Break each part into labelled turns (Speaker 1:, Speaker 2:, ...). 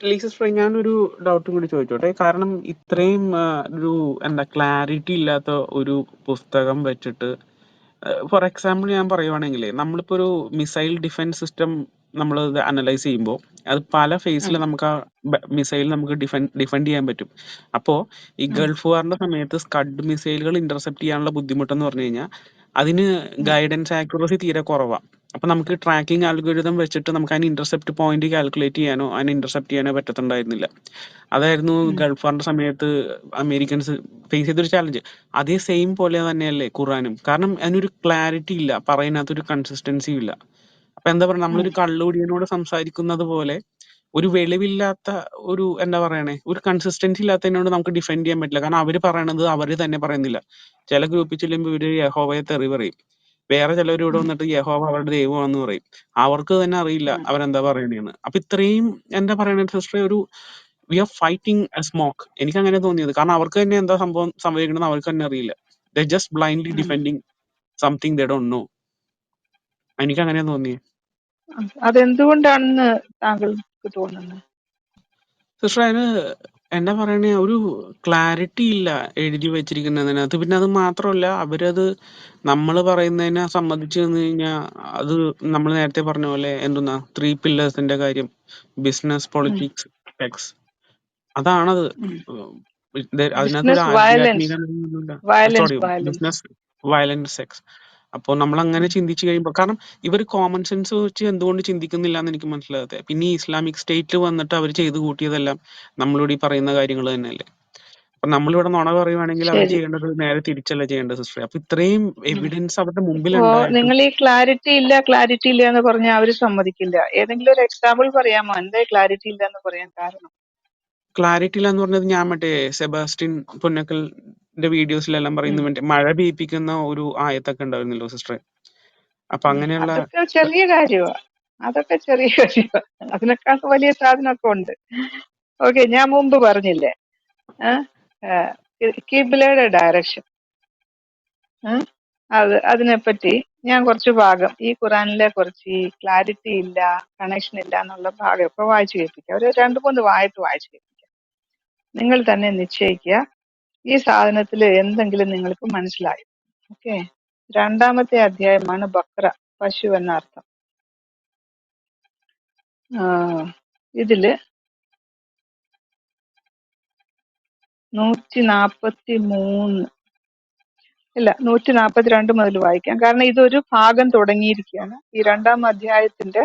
Speaker 1: Leases ഞാനൊരു doubt കൂടി ചോദിച്ചോട്ടെ. കാരണം ഇത്രയും ഒരു എന്താ ക്ലാരിറ്റി ഇല്ലാത്ത ഒരു പുസ്തകം വെച്ചിട്ട് ഫോർ എക്സാമ്പിൾ ഞാൻ പറയുവാണെങ്കിൽ നമ്മളിപ്പോ ഒരു മിസൈൽ ഡിഫൻസ് സിസ്റ്റം നമ്മൾ അനലൈസ് ചെയ്യുമ്പോൾ അത് പല ഫേസിൽ
Speaker 2: ഉം,
Speaker 1: നമുക്ക് ആ മിസൈൽ നമുക്ക് ഡിഫെൻഡ് ചെയ്യാൻ പറ്റും. അപ്പോൾ ഈ
Speaker 2: ഉം,
Speaker 1: ഗൾഫ് വാറിന്റെ സമയത്ത് സ്കഡ് മിസൈലുകൾ ഇന്റർസെപ്റ്റ് ചെയ്യാനുള്ള ബുദ്ധിമുട്ടെന്ന് പറഞ്ഞു കഴിഞ്ഞാൽ അതിന്
Speaker 2: ഉം,
Speaker 1: ഗൈഡൻസ് ആക്യുറസി തീരെ കുറവാണ്. അപ്പൊ നമുക്ക് ട്രാക്കിംഗ് അൽഗോരിതം വെച്ചിട്ട് നമുക്ക് അതിന് ഇന്റർസെപ്റ്റ് പോയിന്റ് കാൽക്കുലേറ്റ് ചെയ്യാനോ അതിനെ ഇന്റർസെപ്റ്റ് ചെയ്യാനോ പറ്റത്തുണ്ടായിരുന്നില്ല. അതായിരുന്നു
Speaker 2: ഉം,
Speaker 1: ഗൾഫ് വാറിന്റെ സമയത്ത് അമേരിക്കൻസ് ഫേസ് ചെയ്തൊരു ചാലഞ്ച്. അതേ സെയിം പോലെ തന്നെയല്ലേ ഖുറാനും. കാരണം അതിനൊരു ക്ലാരിറ്റി ഇല്ല, പറയുന്നതിനകത്തൊരു കൺസിസ്റ്റൻസി ഇല്ല. അപ്പൊ എന്താ പറയുക,
Speaker 2: ഉം,
Speaker 1: നമ്മളൊരു കള്ളുകുടിയനോട് സംസാരിക്കുന്നത് പോലെ ഒരു വെളിവില്ലാത്ത ഒരു എന്താ പറയണേ ഒരു കൺസിസ്റ്റൻസി ഇല്ലാത്തതിനോട് നമുക്ക് ഡിഫെൻഡ് ചെയ്യാൻ പറ്റില്ല. കാരണം അവര് പറയണത് അവര് തന്നെ പറയുന്നില്ല. ചില ഗ്രൂപ്പിൽ ചെല്ലുമ്പോൾ ഇവര് യഹോവയെ തെറി പറയും, വേറെ ചിലവർ ഇവിടെ
Speaker 2: ഉം,
Speaker 1: വന്നിട്ട് യഹോവ അവരുടെ ദൈവമാണെന്ന് പറയും. അവർക്ക് തന്നെ അറിയില്ല
Speaker 2: ഉം,
Speaker 1: അവരെന്താ പറയണേന്ന്. അപ്പൊ ഇത്രയും എന്താ പറയണത് സിസ്റ്റർ, ഒരു we are fighting a smoke. എനിക്ക് അങ്ങനെ തോന്നിയത്. കാരണം അവർക്ക് തന്നെ എന്താ സംഭവം സംഭവിക്കണമെന്ന് അവർക്ക് തന്നെ അറിയില്ല. ദ ജസ്റ്റ് ബ്ലൈൻഡ്ലി
Speaker 2: ഉം.
Speaker 1: Defending something they don't know. എനിക്ക് അങ്ങനെ തോന്നിയത്.
Speaker 2: അതെന്തുകൊണ്ടാണെന്ന് താങ്കൾക്ക് തോന്നുന്നത്?
Speaker 1: സിസ്റ്റർ അതിന് എന്താ പറയണേ, ഒരു ക്ലാരിറ്റി ഇല്ല എഴുതി വെച്ചിരിക്കുന്നതിനകത്ത്. പിന്നെ അത് മാത്രമല്ല, അവരത് നമ്മൾ പറയുന്നതിനെ സമ്മതിച്ചു നിന്ന് കഴിഞ്ഞാൽ അത് നമ്മൾ നേരത്തെ പറഞ്ഞ പോലെ എന്തുന്നാ 3 പില്ലേഴ്സിന്റെ കാര്യം, ബിസിനസ്,
Speaker 2: ഉം,
Speaker 1: പൊളിറ്റിക്സ്, ടെക്സ്, അതാണത്.
Speaker 2: ഉം.
Speaker 1: അതിനകത്തൊരു
Speaker 2: ബിസിനസ് വയലൻസ്,
Speaker 1: ആധ്യാത്മിക sorry,
Speaker 2: violence.
Speaker 1: Business, violence, sex. അപ്പോൾ നമ്മൾ അങ്ങനെ
Speaker 2: ഉം.
Speaker 1: ചിന്തിച്ചു കഴിയുമ്പോൾ, കാരണം ഇവർ കോമൺ സെൻസ് വെച്ച് എന്തുകൊണ്ട് ചിന്തിക്കുന്നില്ല എന്ന് എനിക്ക് മനസ്സിലാകത്തെ. പിന്നെ ഈ ഇസ്ലാമിക് സ്റ്റേറ്റിൽ വന്നിട്ട് അവർ ചെയ്ത് കൂട്ടിയതെല്ലാം നമ്മളോട് ഈ പറയുന്ന കാര്യങ്ങൾ തന്നെയല്ലേ. അപ്പൊ നമ്മളിവിടെ നുണ പറയുവാണെങ്കിൽ അവർ
Speaker 2: ശരി.
Speaker 1: ചെയ്യേണ്ടത് നേരെ തിരിച്ചല്ല ചെയ്യേണ്ടത് സിസ്റ്റർ. അപ്പൊ ഇത്രയും
Speaker 2: ഉം.
Speaker 1: എവിഡൻസ് അവരുടെ മുമ്പിൽ
Speaker 2: ഇപ്പോ
Speaker 1: ഉണ്ടായിട്ടും
Speaker 2: നിങ്ങൾ ഈ ക്ലാരിറ്റി ഇല്ല എന്ന് പറഞ്ഞാൽ അവര് സമ്മതിക്കില്ല. ഏതെങ്കിലും ഒരു എക്സാമ്പിൾ പറയാമോ? എന്താ ക്ലാരിറ്റി ഇല്ല എന്ന് പറയാൻ കാരണം?
Speaker 1: ക്ലാരിറ്റി ഇല്ല എന്ന് പറഞ്ഞത് ഞാൻ മറ്റേ സെബാസ്റ്റ്യൻ പുന്നക്കലിന്റെ വീഡിയോസിലെല്ലാം
Speaker 2: ഉം.
Speaker 1: പറയുന്ന മറ്റേ മഴ പെയ്യിപ്പിക്കുന്ന ഒരു ആയത്തൊക്കെ ഉണ്ടായിരുന്നല്ലോ സിസ്റ്റർ. അപ്പൊ അങ്ങനെയുള്ള
Speaker 2: അതൊക്കെ ചെറിയ കാര്യമാ. അതൊക്കെ ചെറിയ കാര്യമാ. അതിനേക്കാൾ വലിയ സാധനമൊക്കെ ഉണ്ട്. ഓക്കെ, ഞാൻ മുമ്പ് പറഞ്ഞില്ലേ, കിബിലയുടെ ഡയറക്ഷൻ, അതിനെപ്പറ്റി ഞാൻ കുറച്ച് ഭാഗം ഈ ഖുറാനിലെ കുറച്ച് ഈ ക്ലാരിറ്റി ഇല്ല, കണക്ഷൻ ഇല്ല എന്നുള്ള ഭാഗമൊക്കെ വായിച്ചു കേൾപ്പിക്കാം. ഒരു 2-3 വായത്ത് വായിച്ചു കേൾപ്പിക്കാം. നിങ്ങൾ തന്നെ നിശ്ചയിക്കുക ഈ സാധനത്തിൽ എന്തെങ്കിലും നിങ്ങൾക്ക് മനസ്സിലായി. ഓക്കെ, 2-ാമത്തെ അധ്യായമാണ് ബക്ര, പശു എന്ന അർത്ഥം. ഇതില് 143 ഇല്ല 142 മുതൽ വായിക്കാം. കാരണം ഇതൊരു ഭാഗം തുടങ്ങിയിരിക്കുകയാണ്. ഈ 2-ാം അധ്യായത്തിന്റെ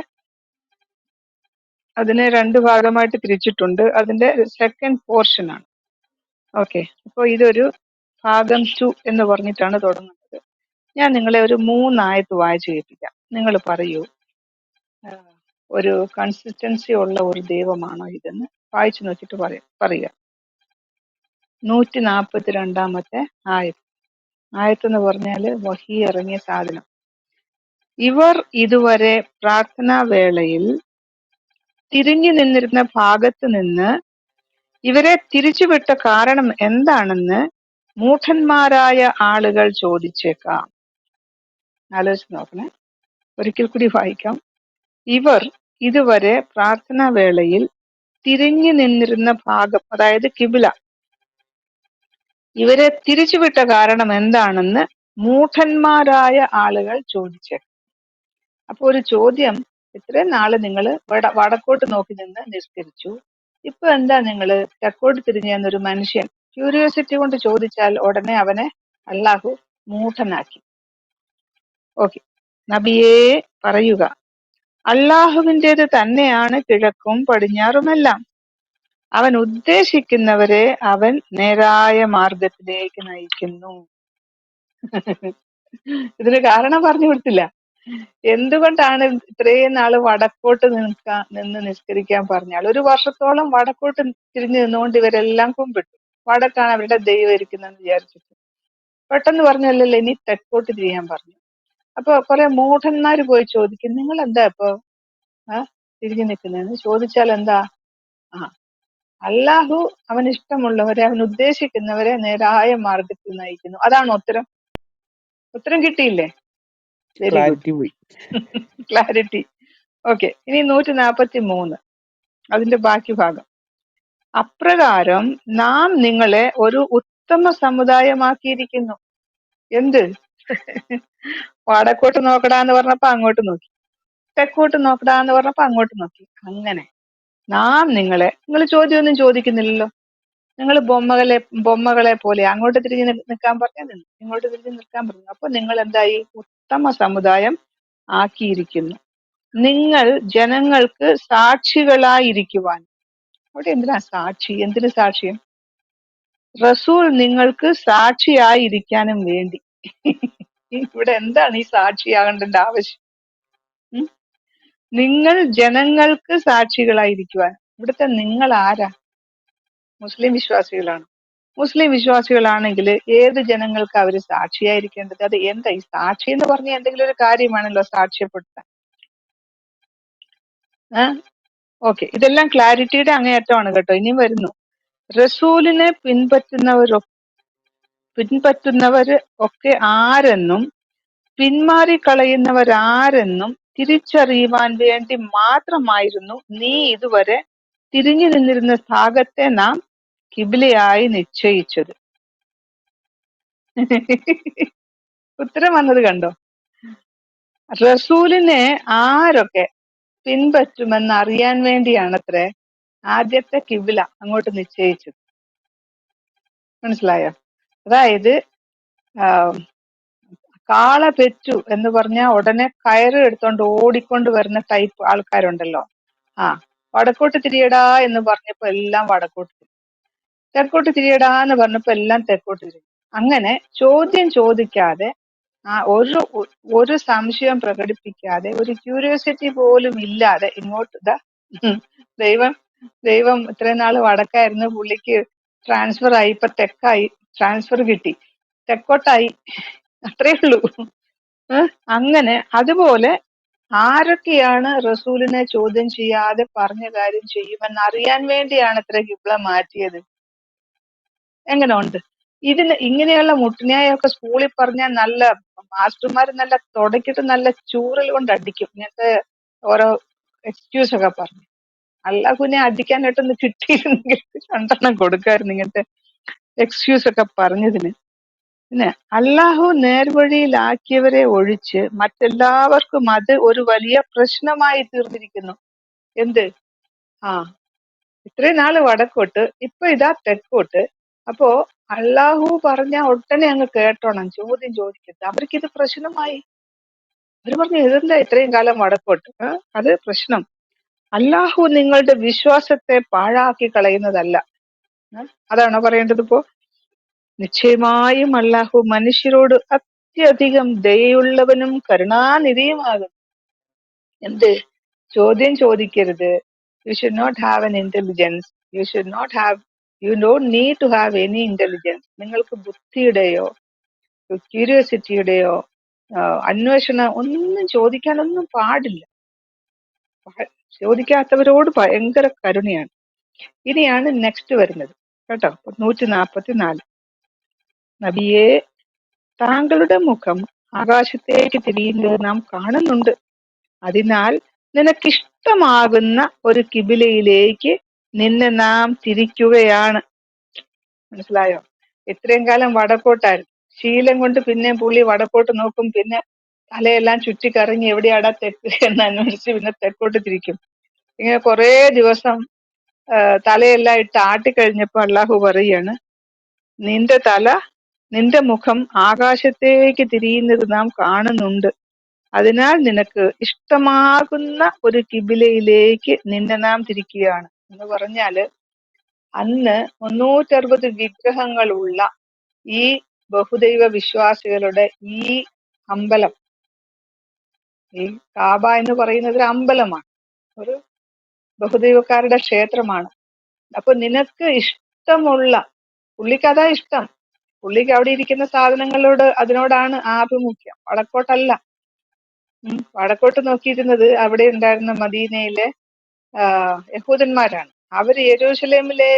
Speaker 2: അതിനെ 2 ഭാഗമായിട്ട് തിരിച്ചിട്ടുണ്ട്. അതിന്റെ സെക്കൻഡ് പോർഷൻ ആണ്. ഓക്കെ, അപ്പോൾ ഇതൊരു ഭാഗം 2 എന്ന് പറഞ്ഞിട്ടാണ് തുടങ്ങുന്നത്. ഞാൻ നിങ്ങളെ ഒരു 3 ആയത്ത് വായിച്ചു കേൾപ്പിക്കാം. നിങ്ങൾ പറയൂ, ആ, ഒരു കൺസിസ്റ്റൻസി ഉള്ള ഒരു ദൈവമാണോ ഇതെന്ന് വായിച്ചു നോക്കിയിട്ട് പറയുക. 142-ാമത്തെ ആയത്തെന്ന് പറഞ്ഞാല് വഹി ഇറങ്ങിയ സാധനം. ഇവർ ഇതുവരെ പ്രാർത്ഥനാ വേളയിൽ തിരിഞ്ഞു നിന്നിരുന്ന ഭാഗത്ത് നിന്ന് ഇവരെ തിരിച്ചുവിട്ട കാരണം എന്താണെന്ന് മൂഢന്മാരായ ആളുകൾ ചോദിച്ചേക്കാം. ആലോചിച്ച് നോക്കണേ. ഒരിക്കൽ കൂടി വായിക്കാം. ഇവർ ഇതുവരെ പ്രാർത്ഥനാ വേളയിൽ തിരിഞ്ഞു നിന്നിരുന്ന ഭാഗം, അതായത് കിബില, ഇവരെ തിരിച്ചുവിട്ട കാരണം എന്താണെന്ന് മൂഢന്മാരായ ആളുകൾ ചോദിച്ചേക്കാം. അപ്പൊ ഒരു ചോദ്യം, ഇത്രയും നാള് നിങ്ങൾ വടക്കോട്ട് നോക്കി നിന്ന് നിസ്കരിച്ചു, ഇപ്പൊ എന്താ നിങ്ങൾ തെക്കോട്ട് തിരിഞ്ഞെന്നൊരു മനുഷ്യൻ ക്യൂരിയോസിറ്റി കൊണ്ട് ചോദിച്ചാൽ ഉടനെ അവനെ അള്ളാഹു മൂഢനാക്കി. ഓക്കെ, നബിയേ പറയുക, അള്ളാഹുവിൻ്റെത് തന്നെയാണ് കിഴക്കും പടിഞ്ഞാറുമെല്ലാം. അവൻ ഉദ്ദേശിക്കുന്നവരെ അവൻ നേരായ മാർഗത്തിലേക്ക് നയിക്കുന്നു. ഇതിന് കാരണം പറഞ്ഞു കൊടുത്തില്ല. എന്തുകൊണ്ടാണ് ഇത്രയും നാള് വടക്കോട്ട് നിന്ന് നിസ്കരിക്കാൻ പറഞ്ഞാൽ? 1 വർഷത്തോളം വടക്കോട്ട് തിരിഞ്ഞു നിന്നുകൊണ്ട് ഇവരെല്ലാം കുമ്പിട്ടു. വടക്കാണ് അവരുടെ ദൈവം ഇരിക്കുന്നതെന്ന് വിചാരിച്ചിട്ട്. പെട്ടെന്ന് പറഞ്ഞല്ലല്ലോ ഇനി തെക്കോട്ട് തിരിയാൻ പറഞ്ഞു. അപ്പൊ കുറെ മൂഢന്മാര് പോയി ചോദിക്കും, നിങ്ങൾ എന്താ ഇപ്പൊ തിരിഞ്ഞു നിൽക്കുന്നതെന്ന് ചോദിച്ചാൽ എന്താ? ആ, അല്ലാഹു അവൻ ഇഷ്ടമുള്ളവരെ, അവൻ ഉദ്ദേശിക്കുന്നവരെ നേരായ മാർഗത്തിൽ നയിക്കുന്നു. അതാണ് ഉത്തരം. ഉത്തരം കിട്ടിയില്ലേ? Very good.
Speaker 1: ക്ലാരിറ്റി പോയി.
Speaker 2: ക്ലാരിറ്റി. ഓക്കെ, ഇനി 143. അതിന്റെ ബാക്കി ഭാഗം. അപ്രകാരം നാം നിങ്ങളെ ഒരു ഉത്തമ സമുദായമാക്കിയിരിക്കുന്നു. എന്ത്? വടക്കോട്ട് നോക്കടാന്ന് പറഞ്ഞപ്പോ അങ്ങോട്ട് നോക്കി, തെക്കോട്ട് നോക്കടാന്ന് പറഞ്ഞപ്പോ അങ്ങോട്ട് നോക്കി. അങ്ങനെ നാം നിങ്ങളെ, നിങ്ങൾ ചോദ്യമൊന്നും ചോദിക്കുന്നില്ലല്ലോ. നിങ്ങൾ ബൊമ്മകളെ പോലെ അങ്ങോട്ട് തിരിഞ്ഞ് നിൽക്കാൻ പറഞ്ഞാൽ നിന്ന്, ഇങ്ങോട്ട് തിരിഞ്ഞ് നിൽക്കാൻ പറഞ്ഞു. അപ്പൊ നിങ്ങൾ എന്തായി? ഉത്തമ സമുദായം ആക്കിയിരിക്കുന്നു. നിങ്ങൾ ജനങ്ങൾക്ക് സാക്ഷികളായിരിക്കുവാൻ. അവിടെ എന്തിനാ സാക്ഷി? എന്തിന് സാക്ഷ്യം? റസൂൽ നിങ്ങൾക്ക് സാക്ഷിയായിരിക്കാനും വേണ്ടി. ഇവിടെ എന്താണ് ഈ സാക്ഷിയാകേണ്ട ആവശ്യം? ഉം? നിങ്ങൾ ജനങ്ങൾക്ക് സാക്ഷികളായിരിക്കുവാൻ. ഇവിടുത്തെ നിങ്ങൾ ആരാ? മുസ്ലിം വിശ്വാസികളാണ്. മുസ്ലിം വിശ്വാസികളാണെങ്കിൽ ഏത് ജനങ്ങൾക്ക് അവർ സാക്ഷിയായിരിക്കേണ്ടത്? അത് എന്താ ഈ സാക്ഷി എന്ന് പറഞ്ഞ എന്തെങ്കിലും ഒരു കാര്യമാണല്ലോ സാക്ഷ്യപ്പെടുത്താൻ. ഓക്കെ, ഇതെല്ലാം ക്ലാരിറ്റിയുടെ അങ്ങേയറ്റമാണ് കേട്ടോ. ഇനിയും വരുന്നു. റസൂലിനെ പിൻപറ്റുന്നവര് ഒക്കെ ആരെന്നും പിന്മാറിക്കളയുന്നവരാരെന്നും തിരിച്ചറിയുവാൻ വേണ്ടി മാത്രമായിരുന്നു നീ ഇതുവരെ തിരിഞ്ഞു നിന്നിരുന്ന ഭാഗത്തെ നാം കിബിലയായി നിശ്ചയിച്ചത്. ഉത്തരം വന്നത് കണ്ടോ? റസൂലിനെ ആരൊക്കെ പിൻപറ്റുമെന്ന് അറിയാൻ വേണ്ടിയാണത്രേ ആദ്യത്തെ കിബില അങ്ങോട്ട് നിശ്ചയിച്ചത്. മനസ്സിലായോ? അതായത് കാള പെറ്റു എന്ന് പറഞ്ഞാൽ ഉടനെ കയറ് എടുത്തോണ്ട് ഓടിക്കൊണ്ട് വരുന്ന ടൈപ്പ് ആൾക്കാരുണ്ടല്ലോ. ആ, വടക്കോട്ട് തിരിയടാ എന്ന് പറഞ്ഞപ്പോ എല്ലാം വടക്കോട്ട് തിരി, തെക്കോട്ട് തിരിയടാ എന്ന് പറഞ്ഞപ്പോ എല്ലാം തെക്കോട്ട് തിരി. അങ്ങനെ ചോദ്യം ചോദിക്കാതെ, ഒരു സംശയം പ്രകടിപ്പിക്കാതെ, ഒരു ക്യൂരിയോസിറ്റി പോലും ഇല്ലാതെ ഇങ്ങോട്ട് ദൈവം ദൈവം ഇത്രയും നാള് വടക്കായിരുന്നു, പുള്ളിക്ക് ട്രാൻസ്ഫർ ആയി, ഇപ്പൊ തെക്കായി, ട്രാൻസ്ഫർ കിട്ടി, തെക്കോട്ടായി, അത്രേ ഉള്ളൂ. അങ്ങനെ അതുപോലെ ആരൊക്കെയാണ് റസൂലിനെ ചോദ്യം ചെയ്യാതെ പറഞ്ഞ കാര്യം ചെയ്യുമെന്ന് അറിയാൻ വേണ്ടിയാണ് ഇത്ര കിബ്ല മാറ്റിയത്. എങ്ങനെ ഉണ്ട് ഇതിന്? ഇങ്ങനെയുള്ള മുട്ടുന്യായമൊക്കെ സ്കൂളിൽ പറഞ്ഞാൽ നല്ല മാസ്റ്റർമാർ നല്ല തുടക്കിട്ട് നല്ല ചൂറൽ കൊണ്ട് അടിക്കും. ഇങ്ങനത്തെ ഓരോ എക്സ്ക്യൂസ് ഒക്കെ പറഞ്ഞു. അല്ലാഹുവിനെ അടിക്കാനായിട്ടൊന്ന് കിട്ടിയിരുന്നെങ്കിൽ രണ്ടെണ്ണം കൊടുക്കായിരുന്നു ഇങ്ങനത്തെ എക്സ്ക്യൂസ് ഒക്കെ പറഞ്ഞതിന്. പിന്നെ അല്ലാഹു നേർവഴിയിലാക്കിയവരെ ഒഴിച്ച് മറ്റെല്ലാവർക്കും അത് ഒരു വലിയ പ്രശ്നമായി തീർന്നിരിക്കുന്നു. എന്ത്? ആ, ഇത്രയും നാള് വടക്കോട്ട്, ഇപ്പൊ ഇതാ തെക്കോട്ട്. അപ്പോ അല്ലാഹു പറഞ്ഞ ഒട്ടനെ അങ്ങ് കേട്ടോണം, ചോദ്യം ചോദിക്കരുത്. അവർക്ക് ഇത് പ്രശ്നമായി. അവർ പറഞ്ഞു ഇതെന്താ ഇത്രയും കാലം വടക്കോട്ട്? അത് പ്രശ്നം. അല്ലാഹു നിങ്ങളുടെ വിശ്വാസത്തെ പാഴാക്കി കളയുന്നതല്ല. അതാണോ പറയേണ്ടത് ഇപ്പോ? നിശ്ചയമായും അല്ലാഹു മനുഷ്യരോട് അത്യധികം ദയുള്ളവനും കരുണാനിധിയുമാകും. എന്ത്? ചോദ്യം ചോദിക്കരുത്. You should not have an intelligence. You don't need to have any intelligence. നിങ്ങൾക്ക് ബുദ്ധിയുടെയോ ക്യൂരിയോസിറ്റിയുടെയോ അന്വേഷണം ഒന്നും ചോദിക്കാനൊന്നും പാടില്ല. ചോദിക്കാത്തവരോട് ഭയങ്കര കരുണയാണ്. ഇനിയാണ് നെക്സ്റ്റ് വരുന്നത് കേട്ടോ. 144. നബിയെ, താങ്കളുടെ മുഖം ആകാശത്തേക്ക് തിരിയുന്നത് നാം കാണുന്നുണ്ട്. അതിനാൽ നിനക്കിഷ്ടമാകുന്ന ഒരു കിബിലയിലേക്ക് നിന്നെ നാം തിരിക്കുകയാണ്. മനസ്സിലായോ? ഇത്രയും കാലം വടക്കോട്ടായിരുന്നു. ശീലം കൊണ്ട് പിന്നെ പുള്ളി വടക്കോട്ട് നോക്കും, പിന്നെ തലയെല്ലാം ചുറ്റിക്കറങ്ങി എവിടെയാടാ തെക്ക് എന്ന് അന്വേഷിച്ച് പിന്നെ തെക്കോട്ട് തിരിക്കും. ഇങ്ങനെ കുറെ ദിവസം തലയെല്ലാം ഇട്ട് ആട്ടിക്കഴിഞ്ഞപ്പോ അള്ളാഹു പറയാണ്, നിന്റെ മുഖം ആകാശത്തേക്ക് തിരിയുന്നത് നാം കാണുന്നുണ്ട്. അതിനാൽ നിനക്ക് ഇഷ്ടമാകുന്ന ഒരു കിബിലയിലേക്ക് നിന്നെ നാം തിരിക്കുകയാണ് എന്ന് പറഞ്ഞാല്, അന്ന് 360 വിഗ്രഹങ്ങളുള്ള ഈ ബഹുദൈവ വിശ്വാസികളുടെ ഈ അമ്പലം, ഈ കാബ എന്ന് പറയുന്നത് ഒരു അമ്പലമാണ്, ഒരു ബഹുദൈവക്കാരുടെ ക്ഷേത്രമാണ്. അപ്പൊ നിനക്ക് ഇഷ്ടമുള്ള, പുള്ളിക്ക് അതാ ഇഷ്ടം, പുള്ളിക്ക് അവിടെ ഇരിക്കുന്ന സാധനങ്ങളോട് അതിനോടാണ് ആഭിമുഖ്യം, വടക്കോട്ടല്ല. വടക്കോട്ട് നോക്കിയിരുന്നത് അവിടെ ഉണ്ടായിരുന്ന മദീനയിലെ യഹൂദന്മാരാണ്. അവര് യെരൂശലേമിലെ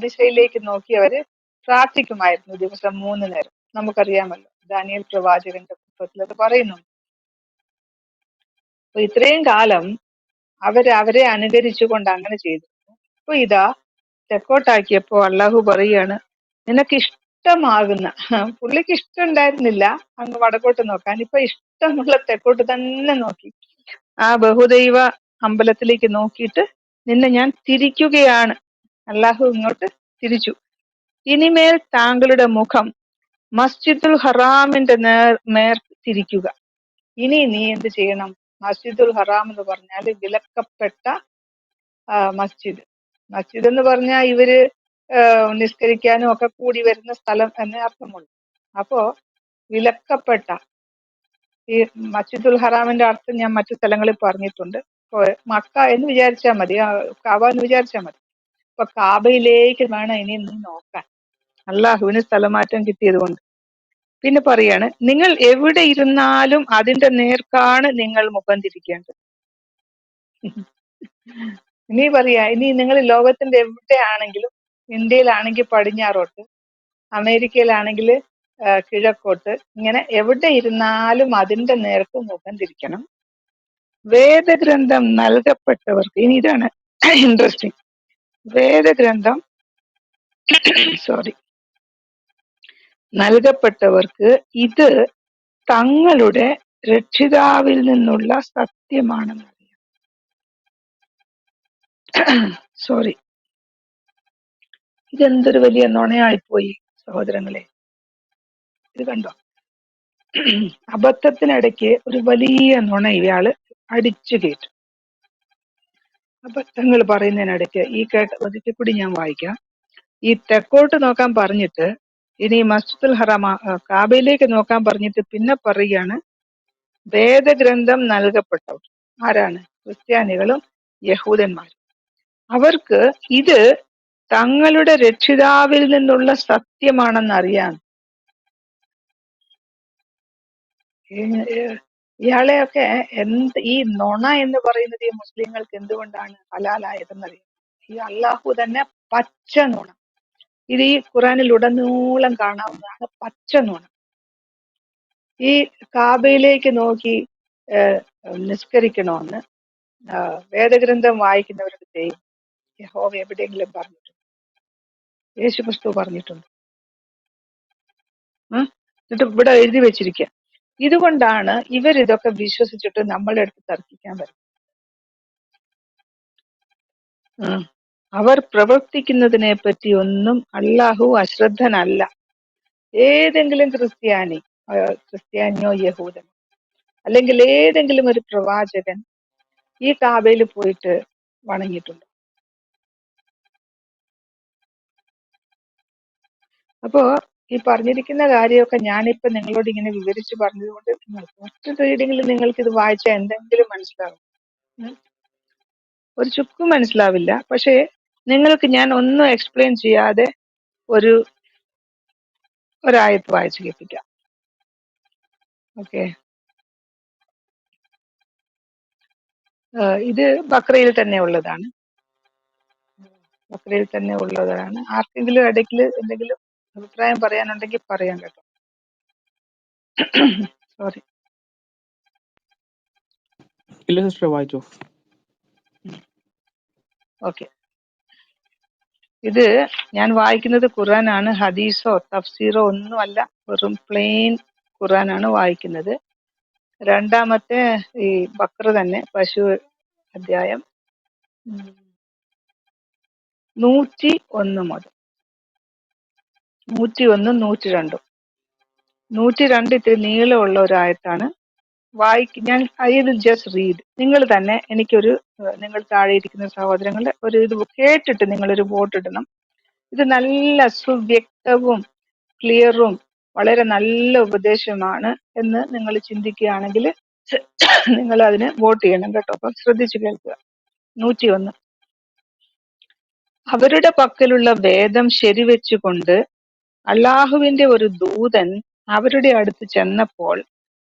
Speaker 2: ദിശയിലേക്ക് നോക്കി അവര് പ്രാർത്ഥിക്കുമായിരുന്നു ദിവസം 3 നേരം. നമുക്കറിയാമല്ലോ, ദാനിയേൽ പ്രവാചകന്റെ പുസ്തകത്തിൽ അത് പറയുന്നു. അപ്പൊ ഇത്രയും കാലം അവരെ അനുകരിച്ചുകൊണ്ട് അങ്ങനെ ചെയ്തു. അപ്പൊ ഇതാ തെക്കോട്ടാക്കിയപ്പോ അള്ളാഹു പറയാണ്, നിനക്ക് ഇഷ്ടമാകുന്ന, പുള്ളിക്ക് ഇഷ്ടം ഉണ്ടായിരുന്നില്ല അങ്ങ് വടക്കോട്ട് നോക്കാൻ, ഇപ്പൊ ഇഷ്ടമുള്ള തെക്കോട്ട് തന്നെ നോക്കി. ആ ബഹുദൈവ അമ്പലത്തിലേക്ക് നോക്കിയിട്ട് നിന്നെ ഞാൻ തിരിക്കുകയാണ്. അള്ളാഹു ഇങ്ങോട്ട് തിരിച്ചു. ഇനിമേൽ താങ്കളുടെ മുഖം മസ്ജിദുൽ ഹറാമിന്റെ നേർ തിരിക്കുക. ഇനി നീ എന്ത് ചെയ്യണം? മസ്ജിദുൽ ഹറാം എന്ന് പറഞ്ഞാൽ വിലക്കപ്പെട്ട മസ്ജിദ്. മസ്ജിദ് എന്ന് പറഞ്ഞാൽ ഇവര് നിസ്കരിക്കാനും ഒക്കെ കൂടി വരുന്ന സ്ഥലം എന്നേ അർത്ഥമുള്ളൂ. അപ്പോ വിലക്കപ്പെട്ട ഈ മസ്ജിദുൽ ഹറാമിന്റെ അർത്ഥം ഞാൻ മറ്റു സ്ഥലങ്ങളിൽ പറഞ്ഞിട്ടുണ്ട്. മക്ക എന്ന് വിചാരിച്ചാൽ മതി, കാബ എന്ന് വിചാരിച്ചാൽ മതി. അപ്പൊ കാബയിലേക്ക് വേണം ഇനി നീ നോക്കാൻ, അള്ളാഹുവിന് സ്ഥലമാറ്റം കിട്ടിയത് കൊണ്ട്. പിന്നെ പറയാണ്, നിങ്ങൾ എവിടെ ഇരുന്നാലും അതിന്റെ നേർക്കാണ് നിങ്ങൾ മുഖം തിരിക്കേണ്ടത്. ഇനി പറയാ, ഇനി നിങ്ങൾ ലോകത്തിന്റെ എവിടെയാണെങ്കിലും, ഇന്ത്യയിലാണെങ്കിൽ പടിഞ്ഞാറോട്ട്, അമേരിക്കയിലാണെങ്കിൽ കിഴക്കോട്ട്, ഇങ്ങനെ എവിടെ ഇരുന്നാലും അതിന്റെ നേർക്ക് മുഖം തിരിക്കണം. വേദഗ്രന്ഥം നൽകപ്പെട്ടവർക്ക്, ഇനി ഇതാണ് ഇൻട്രസ്റ്റിംഗ്, വേദഗ്രന്ഥം നൽകപ്പെട്ടവർക്ക് ഇത് തങ്ങളുടെ രക്ഷിതാവിൽ നിന്നുള്ള സത്യമാണെന്ന് അറിയാം. ഇതെന്തൊരു വലിയ നുണയായിപ്പോയി സഹോദരങ്ങളെ. ഇത് കണ്ടോ, അബദ്ധത്തിനിടയ്ക്ക് ഒരു വലിയ നുണ ഇയാള് അടിച്ചു കയറ്റും. അബദ്ധങ്ങൾ പറയുന്നതിനിടയ്ക്ക് ഈ ഒരിക്കൽ കൂടി ഞാൻ വായിക്കാം. ഈ തെക്കോട്ട് നോക്കാൻ പറഞ്ഞിട്ട്, ഇനി മസ്ജിദുൽ ഹറാം കാബയിലേക്ക് നോക്കാൻ പറഞ്ഞിട്ട് പിന്നെ പറയുകയാണ്, വേദഗ്രന്ഥം നൽകപ്പെട്ടവർ ആരാണ്? ക്രിസ്ത്യാനികളും യഹൂദന്മാരും. അവർക്ക് ഇത് തങ്ങളുടെ രക്ഷിതാവിൽ നിന്നുള്ള സത്യമാണെന്ന് അറിയാം. ഇയാളെയൊക്കെ ഈ നുണ എന്ന് പറയുന്നത് ഈ മുസ്ലിങ്ങൾക്ക് എന്തുകൊണ്ടാണ് ഹലാലായതെന്നറിയാം. ഈ അള്ളാഹു തന്നെ പച്ച നുണ, ഇത് ഈ ഖുറാനിൽ ഉടനീളം കാണാവുന്നതാണ്, പച്ച നുണ. ഈ കാബയിലേക്ക് നോക്കി നിസ്കരിക്കണമെന്ന് വേദഗ്രന്ഥം വായിക്കുന്നവരുടെ ദൈവം യഹോവ എവിടെയെങ്കിലും പറഞ്ഞിട്ടുണ്ട്? യേശുക്രിസ്തു പറഞ്ഞിട്ടുണ്ട്? എന്നിട്ട് ഇവിടെ എഴുതി വെച്ചിരിക്കുക. ഇതുകൊണ്ടാണ് ഇവരിതൊക്കെ വിശ്വസിച്ചിട്ട് നമ്മളുടെ അടുത്ത് തർക്കിക്കാൻ വരും. അവർ പ്രവർത്തിക്കുന്നതിനെ പറ്റി ഒന്നും അള്ളാഹു അശ്രദ്ധനല്ല. ഏതെങ്കിലും ക്രിസ്ത്യാനിയോ യഹൂദനോ അല്ലെങ്കിൽ ഏതെങ്കിലും ഒരു പ്രവാചകൻ ഈ കാബയിൽ പോയിട്ട് വണങ്ങിയിട്ടുണ്ട്? അപ്പോ ഈ പറഞ്ഞിരിക്കുന്ന കാര്യമൊക്കെ ഞാനിപ്പോ നിങ്ങളോട് ഇങ്ങനെ വിവരിച്ച് പറഞ്ഞതുകൊണ്ട് ഒറ്റ റീഡിങ്ങിൽ നിങ്ങൾക്ക് ഇത് വായിച്ചാൽ എന്തെങ്കിലും മനസ്സിലാവും? ഒരു ചുക്കും മനസ്സിലാവില്ല. പക്ഷേ നിങ്ങൾക്ക് ഞാൻ ഒന്നും എക്സ്പ്ലെയിൻ ചെയ്യാതെ ഒരായത്ത് വായിച്ചു കേൾപ്പിക്കാം. ഓക്കെ, ഇത് ബക്രയിൽ തന്നെ ഉള്ളതാണ്. ആർക്കെങ്കിലും ഇടയ്ക്ക് എന്തെങ്കിലും അഭിപ്രായം പറയാനുണ്ടെങ്കിൽ പറയാം കേട്ടോ. സോറി.
Speaker 1: ഇല്ല സിസ്റ്റർ, വായിച്ചോ.
Speaker 2: ഓക്കെ, ഇത് ഞാൻ വായിക്കുന്നത് ഖുറാനാണ്, ഹദീസോ തഫ്സീറോ ഒന്നുമല്ല, വെറും പ്ലെയിൻ ഖുറാനാണ് വായിക്കുന്നത്. രണ്ടാമത്തെ ഈ ബക്ര തന്നെ, പശു അധ്യായം 101 മുതൽ 101, 102. 102 ഇത്തിരി നീളമുള്ള ഒരായത്താണ്. ഞാൻ ഐ വിൽ ജസ്റ്റ് റീഡ്. നിങ്ങൾ തന്നെ നിങ്ങൾ താഴെ ഇരിക്കുന്ന സഹോദരങ്ങളുടെ ഇത് കേട്ടിട്ട് നിങ്ങളൊരു വോട്ട് ഇടണം. ഇത് നല്ല സുവ്യക്തവും ക്ലിയറും വളരെ നല്ല ഉപദേശമാണ് എന്ന് നിങ്ങൾ ചിന്തിക്കുകയാണെങ്കിൽ നിങ്ങൾ അതിന് വോട്ട് ചെയ്യണം കേട്ടോ. അപ്പം ശ്രദ്ധിച്ചു കേൾക്കുക. 101. അവരുടെ പക്കലുള്ള വേദം ശരിവെച്ചുകൊണ്ട് അള്ളാഹുവിന്റെ ഒരു ദൂതൻ അവരുടെ അടുത്ത് ചെന്നപ്പോൾ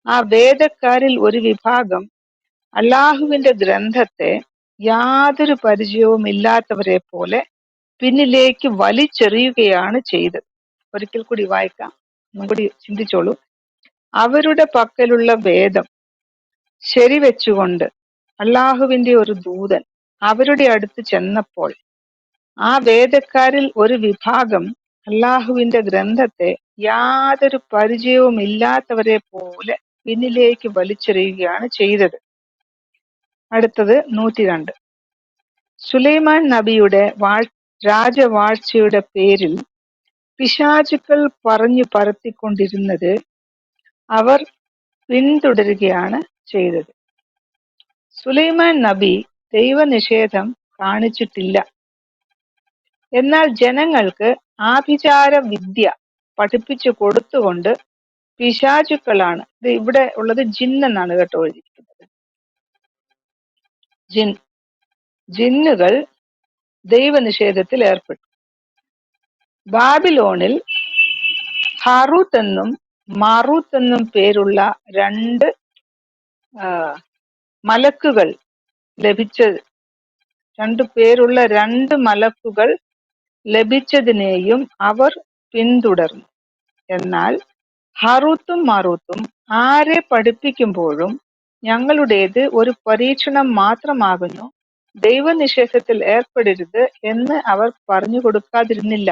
Speaker 2: ആ വേദക്കാരിൽ ഒരു വിഭാഗം അള്ളാഹുവിന്റെ ഗ്രന്ഥത്തെ യാതൊരു പരിചയവും ഇല്ലാത്തവരെ പോലെ പിന്നിലേക്ക് വലിച്ചെറിയുകയാണ് ചെയ്തത്. ഒരിക്കൽ കൂടി വായിക്കാം, ഒന്നുകൂടി ചിന്തിച്ചോളൂ. അവരുടെ പക്കലുള്ള വേദം ശരിവെച്ചുകൊണ്ട് അള്ളാഹുവിന്റെ ഒരു ദൂതൻ അവരുടെ അടുത്ത് ചെന്നപ്പോൾ ആ വേദക്കാരിൽ ഒരു വിഭാഗം അള്ളാഹുവിന്റെ ഗ്രന്ഥത്തെ യാതൊരു പരിചയവും ഇല്ലാത്തവരെ പോലെ പിന്നിലേക്ക് വലിച്ചെറിയുകയാണ് ചെയ്തത്. അടുത്തത് 102. സുലൈമാൻ നബിയുടെ രാജവാഴ്ചയുടെ പേരിൽ പിശാചുക്കൾ പറഞ്ഞു പരത്തിക്കൊണ്ടിരുന്നത് അവർ പിന്തുടരുകയാണ് ചെയ്തത്. സുലൈമാൻ നബി ദൈവനിഷേധം കാണിച്ചിട്ടില്ല. എന്നാൽ ജനങ്ങൾക്ക് ആഭിചാര വിദ്യ പഠിപ്പിച്ചു കൊടുത്തുകൊണ്ട് പിശാചുക്കളാണ്, ഇത് ഇവിടെ ഉള്ളത് ജിൻ എന്നാണ് കേട്ടോ എഴുതിയിരിക്കുന്നത്, ജിന്നുകൾ ദൈവനിഷേധത്തിൽ ഏർപ്പെട്ടു. ബാബിലോണിൽ ഹാറൂത്ത് എന്നും മാറൂത്ത് എന്നും പേരുള്ള രണ്ട് മലക്കുകൾ ലഭിച്ചതിനെയും അവർ പിന്തുടർന്നു. എന്നാൽ ഹാറൂത്തും മാറൂത്തും ആരെ പഠിപ്പിക്കുമ്പോഴും ഞങ്ങളുടേത് ഒരു പരീക്ഷണം മാത്രമാകുന്നു, ദൈവനിഷേധത്തിൽ ഏർപ്പെടരുത് എന്ന് അവർ പറഞ്ഞു കൊടുക്കാതിരുന്നില്ല.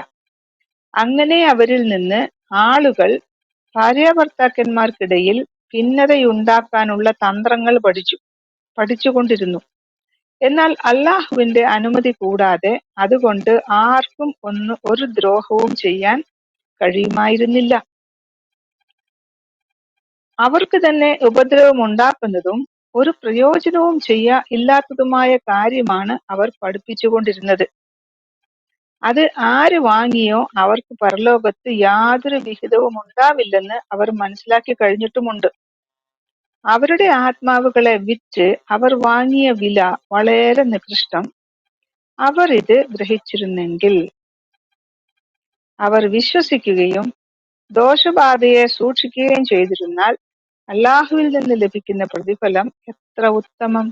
Speaker 2: അങ്ങനെ അവരിൽ നിന്ന് ആളുകൾ ഭാര്യാഭർത്താക്കന്മാർക്കിടയിൽ ഭിന്നതയുണ്ടാക്കാനുള്ള തന്ത്രങ്ങൾ പഠിച്ചുകൊണ്ടിരുന്നു. എന്നാൽ അള്ളാഹുവിന്റെ അനുമതി കൂടാതെ അതുകൊണ്ട് ആർക്കും ഒരു ദ്രോഹവും ചെയ്യാൻ കഴിയുമായിരുന്നില്ല. അവർക്ക് തന്നെ ഉപദ്രവമുണ്ടാക്കുന്നതും ഒരു പ്രയോജനവും ഇല്ലാത്തതുമായ കാര്യമാണ് അവർ പഠിപ്പിച്ചുകൊണ്ടിരുന്നത്. അത് ആര് വാങ്ങിയോ അവർക്ക് പരലോകത്ത് യാതൊരു വിഹിതവും ഉണ്ടാവില്ലെന്ന് അവർ മനസ്സിലാക്കി കഴിഞ്ഞിട്ടുമുണ്ട്. അവരുടെ ആത്മാവുകളെ വിറ്റ് അവർ വാങ്ങിയ വില വളരെ നികൃഷ്ടം. അവർ ഇത് ഗ്രഹിച്ചിരുന്നെങ്കിൽ അവർ വിശ്വസിക്കുകയും ദോഷബാധയെ സൂക്ഷിക്കുകയും ചെയ്തിരുന്നാൽ അല്ലാഹുവിൽ നിന്ന് ലഭിക്കുന്ന പ്രതിഫലം എത്ര ഉത്തമം.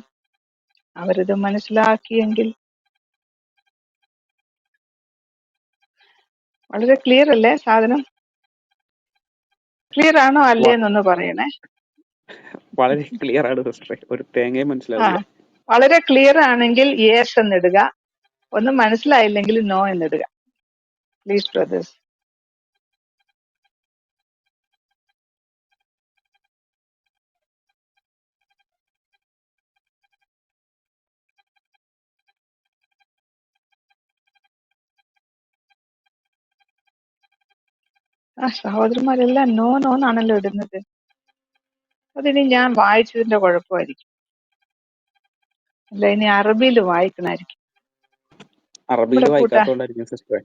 Speaker 2: അവരിത് മനസ്സിലാക്കിയെങ്കിൽ. വളരെ ക്ലിയർ അല്ലേ സാധനം? ക്ലിയർ ആണോ അല്ലേ എന്നൊന്ന് പറയണേ.
Speaker 1: വളരെ ക്ലിയർ ആണ് സിസ്റ്ററെ, ഒരു തേങ്ങയും മനസ്സിലാവില്ല.
Speaker 2: വളരെ ക്ലിയർ ആണെങ്കിൽ യെസ് എന്നിടുക, ഒന്നും മനസ്സിലായില്ലെങ്കിൽ നോ എന്നിടുക. Please brothers. സഹോദരന്മാരെല്ലാം നോ നോ എന്നാണല്ലോ ഇടുന്നത്. അതിനി ഞാൻ വായിച്ചതിന്റെ കുഴപ്പമായിരിക്കും, അല്ല ഇനി അറബിയിൽ വായിക്കണായിരിക്കും.
Speaker 1: അറബിയിൽ വായിക്കാത്തോണ്ടായിരിക്കും സിസ്റ്ററെ.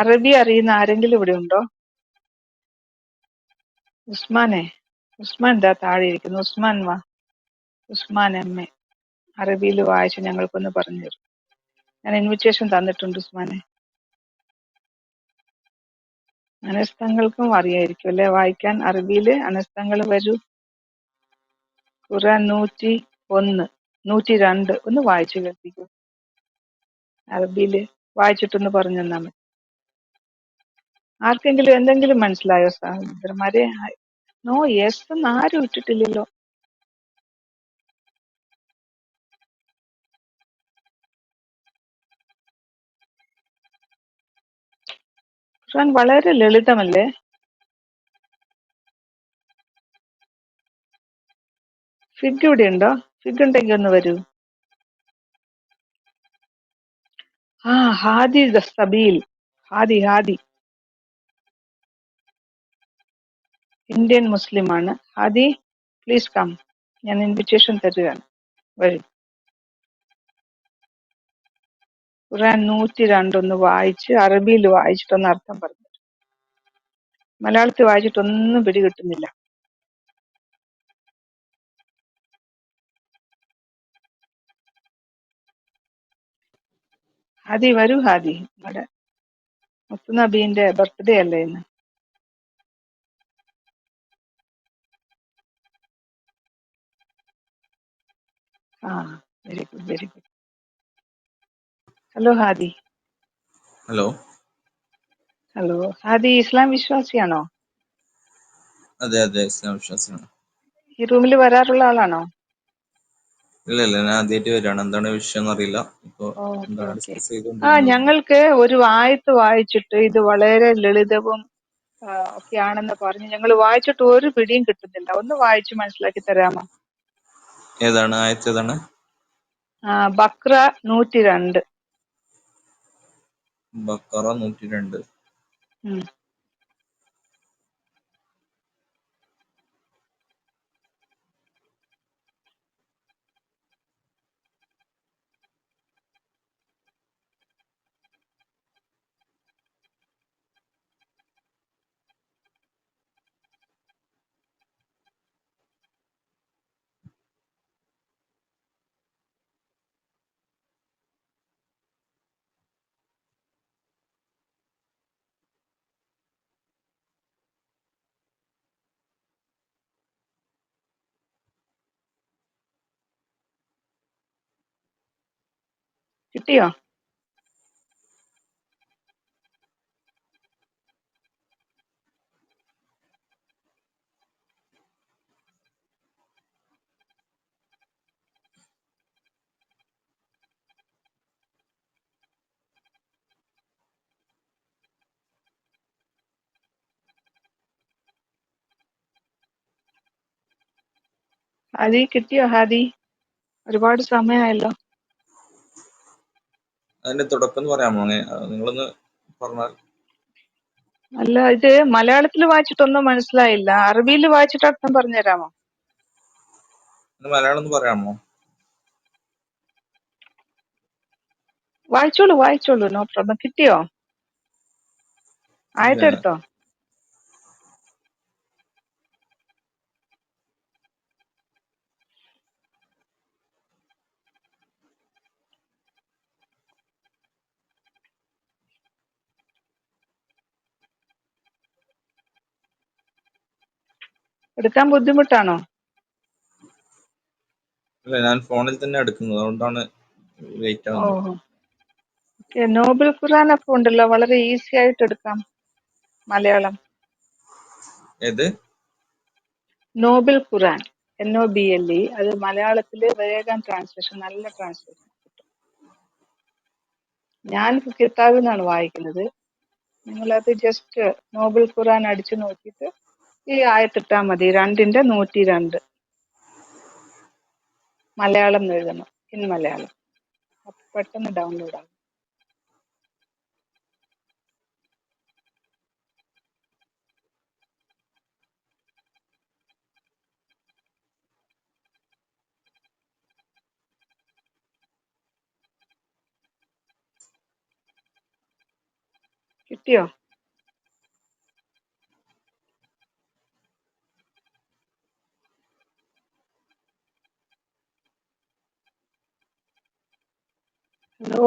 Speaker 2: അറബി അറിയുന്ന ആരെങ്കിലും ഇവിടെ ഉണ്ടോ? ഉസ്മാൻ എന്താ താഴെ ഇരിക്കുന്നു? ഉസ്മാൻ വാ. ഉസ്മാൻ എം എ അറബിയിൽ വായിച്ച് ഞങ്ങൾക്കൊന്ന് പറഞ്ഞു തരും. ഞാൻ ഇൻവിറ്റേഷൻ തന്നിട്ടുണ്ട് ഉസ്മാനെ. അനസ്തങ്ങൾക്കും അറിയായിരിക്കും അല്ലെ വായിക്കാൻ അറബിയില്? അനസ്തങ്ങൾ വരൂ. ഖുർആൻ 101, 102 ഒന്ന് വായിച്ചു കേൾപ്പിക്കൂ. അറബിയില് വായിച്ചിട്ടൊന്ന് പറഞ്ഞു തന്നാ മതി. ആർക്കെങ്കിലും എന്തെങ്കിലും മനസ്സിലായോ സഹോദരന്മാരെ? നോ യെസ് എന്ന് ആരും ഇട്ടിട്ടില്ലല്ലോ. ഖുർആൻ വളരെ ലളിതമല്ലേ? ഫിഗ് ഇവിടെ ഉണ്ടോ? ഫിഗ് ഉണ്ടെങ്കിൽ ഒന്ന് വരൂ. ഹാദി സബീൽ. ഹാദി ഇന്ത്യൻ മുസ്ലിം ആണ്. Hadi please come. ഞാൻ ഇൻവിറ്റേഷൻ തരുകയാണ്, വരൂ. ഖുർആൻ 102 ഒന്ന് വായിച്ച് അറബിയിൽ വായിച്ചിട്ടൊന്ന് അർത്ഥം പറഞ്ഞു. മലയാളത്തിൽ വായിച്ചിട്ടൊന്നും പിടികിട്ടുന്നില്ല. ഹാദി വരൂ. ഹാദി, നമ്മുടെ മുത്തുനബീന്റെ ബർത്ത്ഡേ അല്ലേ ഇന്ന്? Very good. Hello Hadi. Hello Hadi, Islam വിശ്വാസിയാണോ?
Speaker 3: അതെ, ഇസ്ലാം വിശ്വാസിയാണ്.
Speaker 2: ഈ റൂമിൽ വരാറുള്ള ആളാണോ?
Speaker 3: ഇല്ല ഇല്ല, ഞാൻ ആദ്യമായിട്ട് വരികയാണ്. എന്താണ് വിഷയം എന്നറിയില്ല. ഇപ്പൊ
Speaker 2: ഓക്കെ
Speaker 3: എന്താണ്
Speaker 2: ഓക്കെ.
Speaker 3: ഡിസ്കസ് ചെയ്തുകൊണ്ടിരുന്നത്?
Speaker 2: ഞങ്ങൾക്ക് ഒരു ആയത്ത് വായിച്ചിട്ട് ഇത് വളരെ ലളിതവും ഒക്കെയാണെന്ന് പറഞ്ഞ് ഞങ്ങൾ വായിച്ചിട്ട് ഒരു പിടിയും കിട്ടുന്നില്ല. ഒന്ന് വായിച്ച് മനസ്സിലാക്കി തരാമോ?
Speaker 3: ഏതാണ് ആയത്ത്? ഏതാണ്?
Speaker 2: ബക്ര 102.
Speaker 3: ബക്കറ 102.
Speaker 2: ഉം. കിട്ടിയോ? ഹാദി കിട്ടിയോ? ഹാദി, ഒരുപാട് സമയമായല്ലോ.
Speaker 3: അതിന്റെ തുടക്കം എന്ന് പറയാമോ? നിങ്ങളൊന്ന് പറഞ്ഞാൽ.
Speaker 2: അല്ല, ഇത് മലയാളത്തിൽ വായിച്ചിട്ടൊന്നും മനസ്സിലായില്ല. അറബിയിൽ വായിച്ചിട്ട് അർത്ഥം പറഞ്ഞുതരാമോ?
Speaker 3: മലയാളം ഒന്ന് പറയാമോ?
Speaker 2: വായിച്ചോളൂ വായിച്ചോളൂ, നോ പ്രോബ്ലം. കിട്ടിയോ?
Speaker 3: ഇല്ല,
Speaker 2: ആയത്തെടുത്തോ? എടുക്കാൻ ബുദ്ധിമുട്ടാണോ?
Speaker 3: ഇല്ല, ഞാൻ ഫോണിൽ തന്നെ എടുക്കുന്നത്, അതുകൊണ്ടാണ് വെയിറ്റ് ആവുന്നത്.
Speaker 2: ഓഹോ, ഓക്കെ. നോബൽ ഖുറാൻ ഒക്കെ ഉണ്ടല്ലോ, വളരെ ഈസി ആയിട്ട് എടുക്കാം. മലയാളം
Speaker 3: ഏത്?
Speaker 2: നോബൽ ഖുറാൻ, NOBLE. അത് മലയാളത്തില് വേഗം ട്രാൻസ്ലേഷൻ, നല്ല ട്രാൻസ്ലേഷൻ. ഞാൻ കിതാബിൽ നിന്നാണ് വായിക്കുന്നത്. നിങ്ങളത് ജസ്റ്റ് നോബൽ ഖുറാൻ അടിച്ചു നോക്കിയിട്ട് ഈ ആയത്തിട്ടാ മതി. 2ന്റെ 102 മലയാളം എന്ന് എഴുതണം, ഇൻ മലയാളം. അപ്പൊ പെട്ടെന്ന് ഡൗൺലോഡ് ആകും. കിട്ടിയോ? ഹലോ,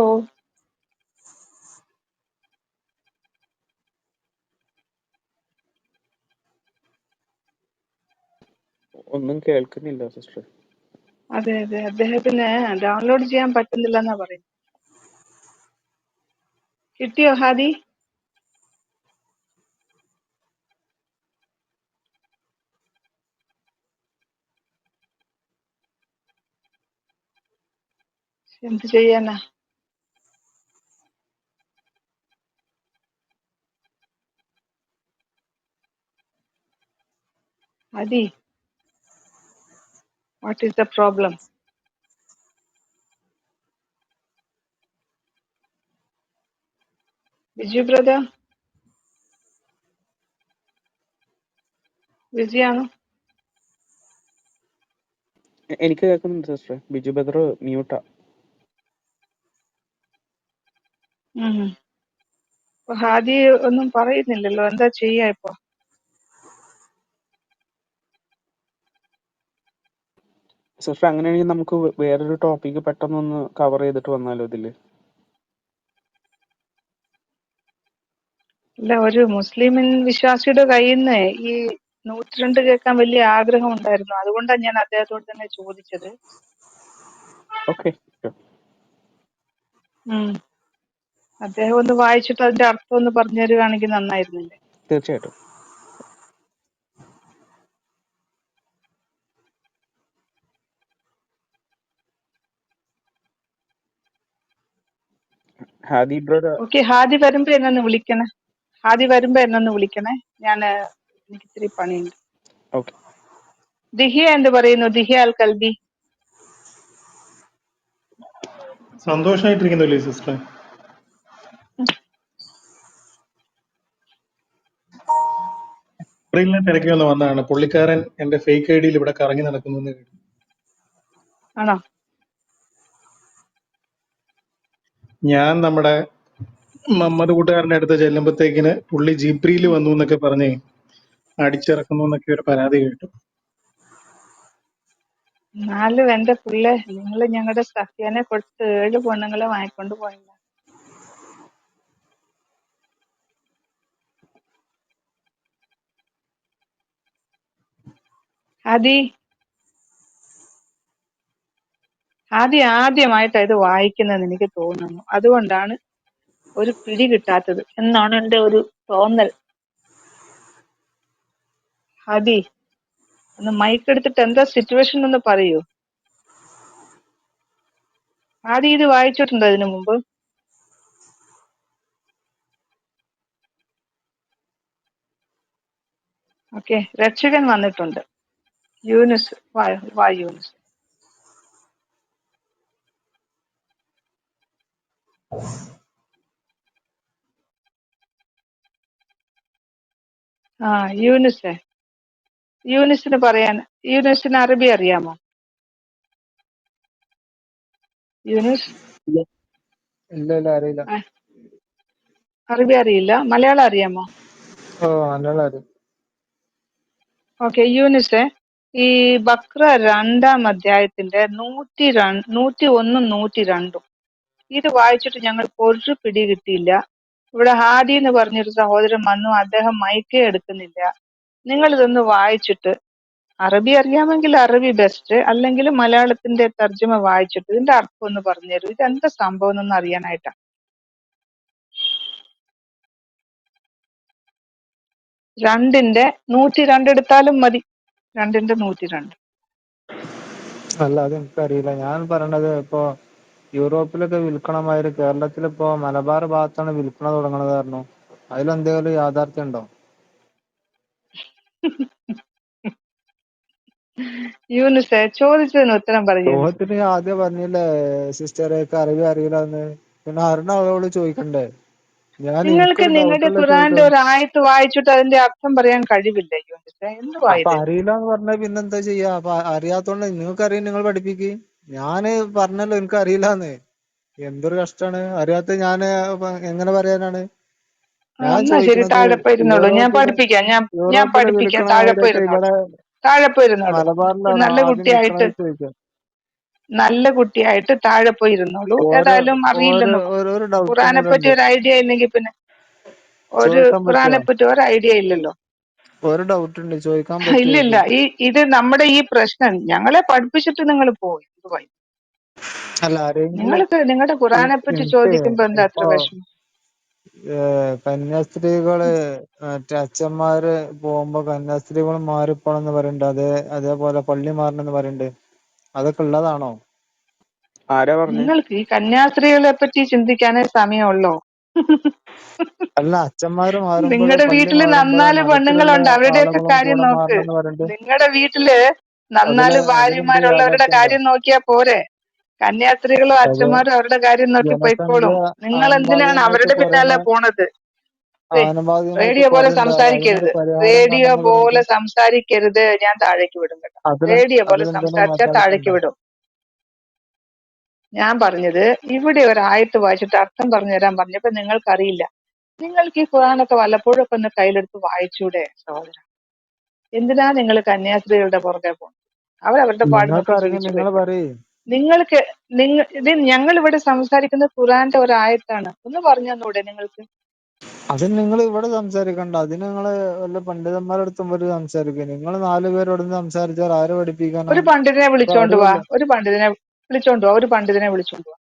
Speaker 1: ഒന്നും കേൾക്കുന്നില്ല സിസ്റ്റർ.
Speaker 2: അതെ അതെ, അദ്ദേഹത്തിന് ഡൗൺലോഡ് ചെയ്യാൻ പറ്റുന്നില്ല എന്നാ പറയുന്നത്. കിട്ടിയോ ഹാദി? എന്ത് ചെയ്യാനാ? Hadi, what is the problem? Biju brother ബിസിയാണോ?
Speaker 1: എനിക്ക് കേൾക്കുന്നുണ്ട് സിസ്റ്റർ. ബിജു ബദർ മ്യൂട്ടാ.
Speaker 2: അപ്പൊ ഹാദി ഒന്നും പറയുന്നില്ലല്ലോ, എന്താ ചെയ്യാ ഇപ്പൊ?
Speaker 1: സിസ്റ്റർ, അങ്ങനെയാണെങ്കിൽ നമുക്ക് വേറൊരു ടോപ്പിക് പെട്ടെന്നൊന്ന് കവർ ചെയ്തിട്ട് വന്നാലോ ഇതില്?
Speaker 2: അല്ല, ഒരു മുസ്ലിം വിശ്വാസിയുടെ കയ്യിൽ നിന്ന് ഈ 102 കേൾക്കാൻ വലിയ ആഗ്രഹം ഉണ്ടായിരുന്നു. അതുകൊണ്ടാണ് ഞാൻ അദ്ദേഹത്തോട് തന്നെ ചോദിച്ചത്.
Speaker 1: ഓക്കെ,
Speaker 2: അദ്ദേഹം ഒന്ന് വായിച്ചിട്ട് അതിന്റെ അർത്ഥം ഒന്ന് പറഞ്ഞു തരുവാണെങ്കിൽ നന്നായിരുന്നില്ലേ?
Speaker 1: തീർച്ചയായിട്ടും. ഹാദി ബ്രദർ.
Speaker 2: ഓക്കെ, ഹാദി വരുമ്പോ എന്നൊന്ന് വിളിക്കണേ. ഹാദി വരുമ്പോ എന്നൊന്ന് വിളിക്കണേ. എനിക്ക് ഇത്തിരി പണിയുണ്ട്.
Speaker 1: ഓക്കെ.
Speaker 2: ദിഹിയ എന്ത് പറയുന്നു? ദിഹിയ അൽ കൽബി.
Speaker 4: സന്തോഷമായിട്ടിരിക്കുന്നില്ലേ സിസ്റ്റർ? ഏപ്രിലിനെ തിരക്കി ഒന്ന് വന്നതാണ്. പുള്ളിക്കാരൻ എന്റെ ഫേക്ക് ഐ ഡിയിൽ ഇവിടെ കറങ്ങി നടക്കുന്നു.
Speaker 2: ആണോ?
Speaker 4: ഞാൻ നമ്മുടെ മമ്മദ് കൂട്ടുകാരന്റെ അടുത്ത് ചെല്ലുമ്പോഴത്തേക്കിന് പുള്ളി ജിബ്രിയിൽ വന്നു എന്നൊക്കെ പറഞ്ഞ് അടിച്ചിറക്കുന്നു എന്നൊക്കെ ഒരു പരാതി കേട്ടു.
Speaker 2: എന്നാലും എന്റെ പിള്ളേ, നിങ്ങള് ഞങ്ങളുടെ സഖ്യനെ കൊടുത്ത് 7 പെണ്ണുങ്ങളെ വാങ്ങിക്കൊണ്ട് പോയില്ല. ഹാദി ആദ്യമായിട്ടാണ് ഇത് വായിക്കുന്നതെന്ന് എനിക്ക് തോന്നുന്നു. അതുകൊണ്ടാണ് ഒരു പിടി കിട്ടാത്തത് എന്നാണ് എന്റെ ഒരു തോന്നൽ. ഹാദി, ഒന്ന് മൈക്ക് എടുത്തിട്ട് എന്താ സിറ്റുവേഷൻ എന്ന് പറയൂ. ഹാദി ഇത് വായിച്ചിട്ടുണ്ടോ ഇതിനു മുമ്പ്? ഓക്കെ, രക്ഷകൻ വന്നിട്ടുണ്ട്. യൂനുസ്, വാ യൂനുസ്. ആ യൂനുസിന് അറബി അറിയാമോ? യൂനുസ്,
Speaker 5: ഇല്ല ഇല്ല അറിയില്ല.
Speaker 2: അറബി അറിയില്ല, മലയാളം അറിയാമോ?
Speaker 5: ഓ നല്ലോണം അറിയും.
Speaker 2: ഓക്കെ യൂനുസെ, ഈ ബക്ര 2-ാം അധ്യായത്തിന്റെ 101-ഉം 102-ഉം ഇത് വായിച്ചിട്ട് ഞങ്ങൾക്ക് ഒരു പിടി കിട്ടിയില്ല. ഇവിടെ ഹാദി എന്ന് പറഞ്ഞൊരു സഹോദരൻ വന്നു, അദ്ദേഹം മൈക്കേ എടുക്കുന്നില്ല. നിങ്ങൾ ഇതൊന്ന് വായിച്ചിട്ട്, അറബി അറിയാമെങ്കിൽ അറബി ബെസ്റ്റ്, അല്ലെങ്കിൽ മലയാളത്തിന്റെ തർജ്ജമ വായിച്ചിട്ട് ഇതിന്റെ അർത്ഥം ഒന്ന് പറഞ്ഞു തരൂ. ഇതെന്താ സംഭവം എന്നൊന്ന് അറിയാനായിട്ടാ. 2-ന്റെ 102 എടുത്താലും മതി. 2-ന്റെ 102.
Speaker 5: അല്ല, അത് എനിക്കറിയില്ല. ഞാൻ പറയണത് ഇപ്പൊ യൂറോപ്പിലൊക്കെ വിൽക്കണമാതിരി കേരളത്തിലിപ്പോ മലബാർ ഭാഗത്താണ് വിൽക്കണ തുടങ്ങണത് പറഞ്ഞു. അതിലെന്തെങ്കിലും യാഥാർത്ഥ്യം ഉണ്ടോ?
Speaker 2: യൂനുസെ, ചോദിച്ചതിന് ഉത്തരം പറയൂ.
Speaker 5: ചോദ്യത്തിന് ആദ്യം പറഞ്ഞില്ലേ സിസ്റ്റർക്ക് അറബി അറിയില്ലെന്ന്. പിന്നെ അറിഞ്ഞ ആളോട് ചോദിക്കണ്ടേ?
Speaker 2: നിങ്ങൾക്ക്
Speaker 5: എനിക്കൊരു
Speaker 2: നിങ്ങളുടെ
Speaker 5: ഡൗട്ടുള്ള
Speaker 2: ഖുറാന്റെ
Speaker 5: ചോദ്യം.
Speaker 2: ഒരു ആയത്ത് വായിച്ചിട്ട് അതിന്റെ അർത്ഥം പറയാൻ കഴിവില്ല യൂനുസെ? എന്തുവാ
Speaker 5: അപ്പൊ
Speaker 2: ഇത്?
Speaker 5: അറിയില്ല എന്ന് പറഞ്ഞാൽ പിന്നെന്താ ചെയ്യാ? അപ്പൊ അറിയാത്തോണ്ട് നിങ്ങൾക്ക് അറിയാൻ നിങ്ങൾ പഠിപ്പിക്ക്. ഞാന് പറഞ്ഞല്ലോ എനിക്ക് അറിയില്ലാന്ന്. എന്തൊരു കഷ്ടാണ്. അറിയാത്ത ഞാന് എങ്ങനെ പറയാനാണ്? ഞാൻ
Speaker 2: എന്നാ ശരി,
Speaker 5: ചോദിക്കുന്നത്
Speaker 2: താഴെ പോയിരുന്നോളൂ, ഞാൻ
Speaker 5: യൂറോപ്പില്
Speaker 2: പഠിപ്പിക്കാം. ഞാൻ
Speaker 5: യൂറോപ്പില്
Speaker 2: പഠിപ്പിക്കാം. താഴെ
Speaker 5: വിൽക്കണമാതിരിയൊക്കെ
Speaker 2: പോയിരുന്നോളൂ,
Speaker 5: ഇവിടെ
Speaker 2: താഴെ പോയിരുന്നോളൂ.
Speaker 5: മലബാറിലാണ്
Speaker 2: നല്ല
Speaker 5: ആദ്യം
Speaker 2: കുട്ടിയായിട്ട്
Speaker 5: വിൽക്കണത് ചോദിക്കാം.
Speaker 2: താഴെ പോയിരുന്നോളൂ.
Speaker 5: ഓരോ
Speaker 2: ഏതായാലും
Speaker 5: ഓരോ
Speaker 2: അറിയില്ലെന്ന് പറഞ്ഞു.
Speaker 5: ഓരോ ഡൗട്ടും
Speaker 2: ഖുറാനെ
Speaker 5: കൂടെ
Speaker 2: പറ്റി
Speaker 5: ഉണ്ട്.
Speaker 2: ഒരു ഐഡിയ ഇല്ലെങ്കിൽ പിന്നെ
Speaker 5: ചോദിക്കാൻ പറ്റുമോ?
Speaker 2: ഖുറാനെ പറ്റി ഒരു ഐഡിയ ഇല്ലല്ലോ.
Speaker 5: ഒരു ഡൗട്ട് ഉണ്ട്, ചോദിക്കാൻ പറ്റുമോ
Speaker 2: ഇല്ലില്ല,
Speaker 5: ചോദിക്കാം.
Speaker 2: ഇത് നമ്മുടെ ഈ പ്രശ്നം ഞങ്ങളെ പഠിപ്പിച്ചിട്ട് നിങ്ങൾ പോയി. എന്തുവായി
Speaker 5: അല്ല, ആരെങ്കിലും
Speaker 2: നിങ്ങൾക്ക് നിങ്ങളുടെ ഖുറാനെ പറ്റി
Speaker 5: എനിക്ക്
Speaker 2: ചോദിക്കുമ്പോ എന്താ അത്ര
Speaker 5: ഇപ്പൊ
Speaker 2: വിഷമം?
Speaker 5: കന്യാസ്ത്രീകള് മറ്റേ അച്ഛന്മാര് പോകുമ്പോ കന്യാസ്ത്രീകൾ മാറിപ്പോണെന്ന് പറയുന്നുണ്ട്. അതേപോലെ പള്ളി മാറണമെന്ന് പറയുന്നുണ്ട്. അതൊക്കെ ഉള്ളതാണോ?
Speaker 1: ആരാ പറഞ്ഞേ?
Speaker 2: നിങ്ങൾക്ക് ഈ കന്യാസ്ത്രീകളെ പറ്റി ചിന്തിക്കാനേ സമയമുള്ളോ?
Speaker 5: അല്ല, അച്ഛന്മാര് മാറുമ്പോൾ
Speaker 2: നിങ്ങളുടെ
Speaker 5: പള്ളി
Speaker 2: വീട്ടില്
Speaker 5: മാറുമ്പോൾ
Speaker 2: 4
Speaker 5: മതത്തിലുള്ള
Speaker 2: പെണ്ണുങ്ങളുണ്ട്, അവരുടെയൊക്കെ
Speaker 5: ആളുകളും
Speaker 2: കാര്യം
Speaker 5: കൂടെ
Speaker 2: നോക്ക്.
Speaker 5: മാറണമെന്ന് പറയുന്നുണ്ട്.
Speaker 2: നിങ്ങളുടെ വീട്ടില് 4
Speaker 5: അതിലെന്ത്
Speaker 2: ഭാര്യമാരുള്ളവരുടെ
Speaker 5: യാഥാർത്ഥ്യം ഉണ്ടോ?
Speaker 2: കാര്യം നോക്കിയാ പോരെ? കന്യാസ്ത്രീകളും
Speaker 5: അത്
Speaker 2: അച്ഛന്മാരും അവരുടെ കാര്യം നോക്കി
Speaker 5: ജനസംഖ്യ
Speaker 2: പോയിക്കോളും. നിങ്ങൾ എന്തിനാണ്
Speaker 5: ആനുപാതികമായിട്ട്
Speaker 2: അവരുടെ പിന്നാലെ
Speaker 5: കുറയുന്ന
Speaker 2: പോണത്? റേ-
Speaker 5: ആനുപാതികമായിട്ട്
Speaker 2: റേഡിയോ പോലെ
Speaker 5: കുറയുന്നുണ്ട്. അതിനൊരു
Speaker 2: സംസാരിക്കരുത്.
Speaker 5: പരിഹാരം
Speaker 2: റേഡിയോ
Speaker 5: കാണണമെന്ന്
Speaker 2: പോലെ
Speaker 5: പറയുന്നുണ്ട്.
Speaker 2: സംസാരിക്കരുത്. ഞാൻ താഴേക്ക് വിടും കേട്ടോ. റേഡിയോ പോലെ
Speaker 5: അതിലെന്തെങ്കിലും
Speaker 2: സംസാരിച്ചാൽ
Speaker 5: യാഥാർത്ഥ്യം
Speaker 2: താഴേക്ക്
Speaker 5: ഉണ്ടോ?
Speaker 2: വിടും. ഞാൻ പറഞ്ഞത്, ഇവിടെ ഒരു ആയത്ത് വായിച്ചിട്ട് അർത്ഥം പറഞ്ഞു തരാൻ പറഞ്ഞപ്പോ നിങ്ങൾക്കറിയില്ല. നിങ്ങൾക്ക് ഈ ഖുറാനൊക്കെ വല്ലപ്പോഴും ഒക്കെ ഒന്ന് കയ്യിലെടുത്ത് വായിച്ചൂടെ സഹോദരൻ? എന്തിനാ നിങ്ങൾ കന്യാസ്ത്രീകളുടെ പുറകെ പോകുന്നത്? അവരവരുടെ പാട്
Speaker 5: നിങ്ങൾക്ക്
Speaker 2: നോക്കി
Speaker 5: അറിയെങ്കിൽ
Speaker 2: ജീവിച്ചു
Speaker 5: നിങ്ങൾ
Speaker 2: പോയിക്കോട്ടെ.
Speaker 5: പറയ്.
Speaker 2: നിങ്ങൾക്ക് ഇത് ഞങ്ങൾ ഇവിടെ സംസാരിക്കുന്ന ഖുറാന്റെ ഒരു ആയത്താണ്. ഒന്ന് പറഞ്ഞു തന്നൂടെ നിങ്ങൾക്ക്?
Speaker 5: അത് നിങ്ങൾ ഇവിടെ സംസാരിക്കണ്ട. അതിന് നിങ്ങള് വല്ല പണ്ഡിതന്മാരുടെ അടുത്തും പോയി സംസാരിക്കുക. നിങ്ങൾ 4 പേരോട് സംസാരിച്ചാൽ ആര് പഠിപ്പിക്കാനാ?
Speaker 2: ഒരു പണ്ഡിതനെ
Speaker 5: ഇപ്പൊ
Speaker 2: വിളിച്ചോണ്ട് വാ.
Speaker 5: അറിവില്ല.
Speaker 2: ഒരു പണ്ഡിതനെ വിളിച്ചോണ്ട് വാ.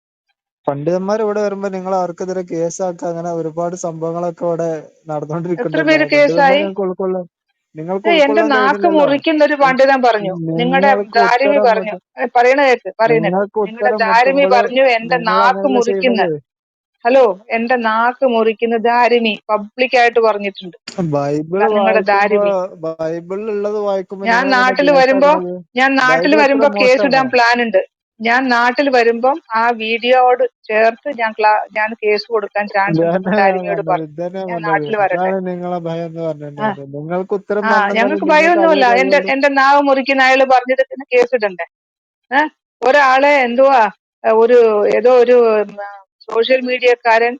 Speaker 5: പണ്ഡിതന്മാർ ഇവിടെ വരുമ്പോ നിങ്ങൾ അവർക്കെതിരെ കേസാക്കുക, അങ്ങനെ ഒരുപാട് സംഭവങ്ങളൊക്കെ ഇവിടെ
Speaker 2: എത്ര
Speaker 5: നടന്നുകൊണ്ടിരിക്കുന്നുണ്ടല്ലോ.
Speaker 2: പേര് കേസായി?
Speaker 5: പണ്ഡിതന്മാരെ നിങ്ങൾക്ക്
Speaker 2: എന്റെ
Speaker 5: ഉൾക്കൊള്ളാൻ
Speaker 2: നാക്ക്
Speaker 5: കഴിയുന്നില്ലല്ലോ.
Speaker 2: മുറിക്കുന്ന ഒരു പണ്ഡിതൻ പറഞ്ഞു, നിങ്ങളുടെ
Speaker 5: നിങ്ങൾക്ക്
Speaker 2: ദാരിമി
Speaker 5: ഉത്തരം
Speaker 2: പറഞ്ഞു. പറയണ കേക്ക്.
Speaker 5: നിങ്ങൾക്ക്
Speaker 2: നിങ്ങളുടെ
Speaker 5: ഉത്തരം
Speaker 2: ദാരിമി
Speaker 5: മുട്ടുമ്പോൾ
Speaker 2: പറഞ്ഞു എന്റെ
Speaker 5: നിങ്ങൾ
Speaker 2: നാക്ക്
Speaker 5: അങ്ങനെയല്ലേ
Speaker 2: മുറിക്കുന്ന.
Speaker 5: ചെയ്യുന്നത്?
Speaker 2: ഹലോ, എന്റെ നാക്ക് മുറിക്കുന്ന ദാരിമി പബ്ലിക്കായിട്ട് പറഞ്ഞിട്ടുണ്ട്.
Speaker 5: ബൈബിള്
Speaker 2: നിങ്ങളുടെ
Speaker 5: വായിക്കുമ്പോ
Speaker 2: ദാരിമി
Speaker 5: ബൈബിളിലുള്ളത് വായിക്കുമ്പോ
Speaker 2: ഞാൻ
Speaker 5: നിങ്ങൾ എങ്ങനെ
Speaker 2: നാട്ടിൽ
Speaker 5: കേസ്
Speaker 2: വരുമ്പോ
Speaker 5: ആക്കണത്?
Speaker 2: ഞാൻ നാട്ടിൽ
Speaker 5: ബൈബിൾ എത്ര
Speaker 2: വരുമ്പോ കേസ്
Speaker 5: മോശമാണോ?
Speaker 2: ഇടാൻ പ്ലാൻ ഉണ്ട്. ഞാൻ നാട്ടിൽ വരുമ്പം ആ വീഡിയോയോട് ചേർത്ത് ഞാൻ കേസ് കൊടുക്കാൻ ചാൻസ് ഉണ്ടെന്ന്
Speaker 5: ഇതന്നെ ഞാൻ
Speaker 2: ദാരിമിയോട്
Speaker 5: പറഞ്ഞത്,
Speaker 2: പറഞ്ഞു.
Speaker 5: ഇതന്നെ
Speaker 2: ഞാൻ
Speaker 5: പറഞ്ഞത്.
Speaker 2: നാട്ടിൽ വരട്ടെ.
Speaker 5: അതാണ് നിങ്ങളെ ഭയം എന്ന്
Speaker 2: ആ
Speaker 5: പറഞ്ഞിട്ടുണ്ടായത്. നിങ്ങൾക്ക് ഉത്തരം
Speaker 2: ആ
Speaker 5: പറഞ്ഞെങ്കിൽ
Speaker 2: ഞങ്ങൾക്ക്
Speaker 5: നിങ്ങൾക്ക് അതേ
Speaker 2: ഭയമൊന്നുമില്ല.
Speaker 5: കഴിവുള്ളൂ.
Speaker 2: എന്റെ നാവ് മുറിക്കുന്ന അയാൾ പറഞ്ഞിട്ട് കേസ് ഇടണ്ടേ? ഏഹ് ഒരാളെ എന്തുവാ ഒരു ഏതോ ഒരു സോഷ്യൽ മീഡിയക്കാരൻ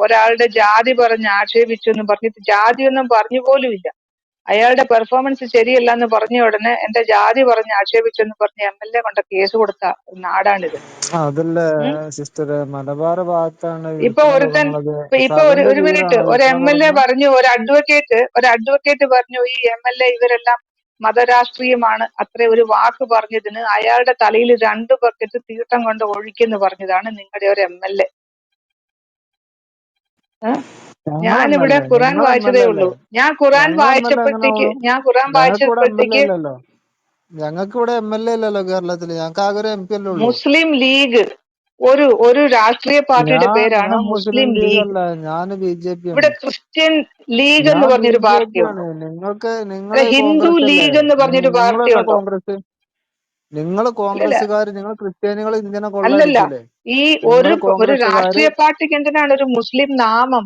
Speaker 2: ഒരാളുടെ ജാതി പറഞ്ഞ് ആക്ഷേപിച്ചു എന്ന് പറഞ്ഞിട്ട് ജാതിയൊന്നും പറഞ്ഞു പോലും ഇല്ല. അയാളുടെ പെർഫോമൻസ് ശരിയല്ല എന്ന് പറഞ്ഞ ഉടനെ എന്റെ ജാതി പറഞ്ഞ് ആക്ഷേപിച്ചെന്ന് പറഞ്ഞ് MLA കൊണ്ട് കേസ് കൊടുത്ത നാടാണിത്.
Speaker 5: അതല്ലേ
Speaker 2: ഉം.
Speaker 5: സിസ്റ്റർ, മലബാർ ഭാഗത്താണ്
Speaker 2: ഇപ്പൊ
Speaker 5: വിൽപ്പന
Speaker 2: ഒരുത്തൻ
Speaker 5: തുടങ്ങുന്നത്.
Speaker 2: ഇപ്പൊ
Speaker 5: സഭന്റെ
Speaker 2: ഒരു മിനിറ്റ്,
Speaker 5: കീഴിലാണ്
Speaker 2: ഒരു
Speaker 5: വിൽപ്പന
Speaker 2: MLA
Speaker 5: തുടങ്ങുന്നത്.
Speaker 2: പറഞ്ഞു, ഒരു അഡ്വക്കേറ്റ് പറഞ്ഞു ഈ MLA ഇവരെല്ലാം മതരാഷ്ട്രീയമാണ് അത്ര ഒരു വാക്ക് പറഞ്ഞതിന് അയാളുടെ തലയിൽ 2 ബക്കറ്റ് തീർത്ഥം കൊണ്ട് ഒഴിക്കെന്ന് പറഞ്ഞതാണ് നിങ്ങളുടെ ഒരു MLA.
Speaker 5: ഞങ്ങൾ
Speaker 2: ഞാനിവിടെ
Speaker 5: MLA,
Speaker 2: ഖുറാൻ
Speaker 5: നിങ്ങൾ
Speaker 2: വായിച്ചതേ
Speaker 5: MLA അല്ലേ?
Speaker 2: ഉള്ളൂ. ഞാൻ ഖുറാൻ
Speaker 5: ഞങ്ങൾ MLA എങ്ങനെ ആവണു?
Speaker 2: ഞാൻ ഖുറാൻ
Speaker 5: ഞങ്ങൾക്ക് ഇവിടെ MLA
Speaker 2: വായിച്ചപ്പോഴത്തേക്ക്
Speaker 5: ഇല്ലല്ലോ. ഞങ്ങൾക്ക് ഇവിടെ MLA ഇല്ലല്ലോ കേരളത്തിൽ. ഞങ്ങൾക്ക് ആകെ ഒരു MP അല്ലേ ഉള്ളൂ.
Speaker 2: മുസ്ലിം ലീഗ് ഒരു രാഷ്ട്രീയ പാർട്ടിയുടെ പേരാണ്
Speaker 5: ഞാൻ മുസ്ലിം
Speaker 2: മുസ്ലിം
Speaker 5: ലീഗ്
Speaker 2: ലീഗ്.
Speaker 5: അല്ല, ഞാൻ BJP ആണ്.
Speaker 2: ഇവിടെ ക്രിസ്ത്യൻ ലീഗ് എന്ന്
Speaker 5: ഞാൻ
Speaker 2: പറഞ്ഞൊരു
Speaker 5: BJP ആണ്.
Speaker 2: പാർട്ടിയുണ്ട്.
Speaker 5: നിങ്ങള്
Speaker 2: ഹിന്ദു
Speaker 5: കോൺഗ്രസ് അല്ലേ?
Speaker 2: ലീഗ് എന്ന് പറഞ്ഞൊരു
Speaker 5: നിങ്ങളല്ല
Speaker 2: പാർട്ടിയുണ്ടോ?
Speaker 5: കോൺഗ്രസ്. നിങ്ങൾ
Speaker 2: അല്ലല്ല
Speaker 5: കോൺഗ്രസ്സുകാർ, നിങ്ങൾ ക്രിസ്ത്യാനികൾ ഇന്ത്യനെ
Speaker 2: അല്ലല്ല
Speaker 5: കൊള്ളയടിക്കൂലേ?
Speaker 2: ഈ
Speaker 5: നിങ്ങൾ
Speaker 2: ഒരു
Speaker 5: കോൺഗ്രസ്സുകാര്,
Speaker 2: രാഷ്ട്രീയ പാർട്ടിക്ക് എന്തിനാണ് ഒരു മുസ്ലിം നാമം?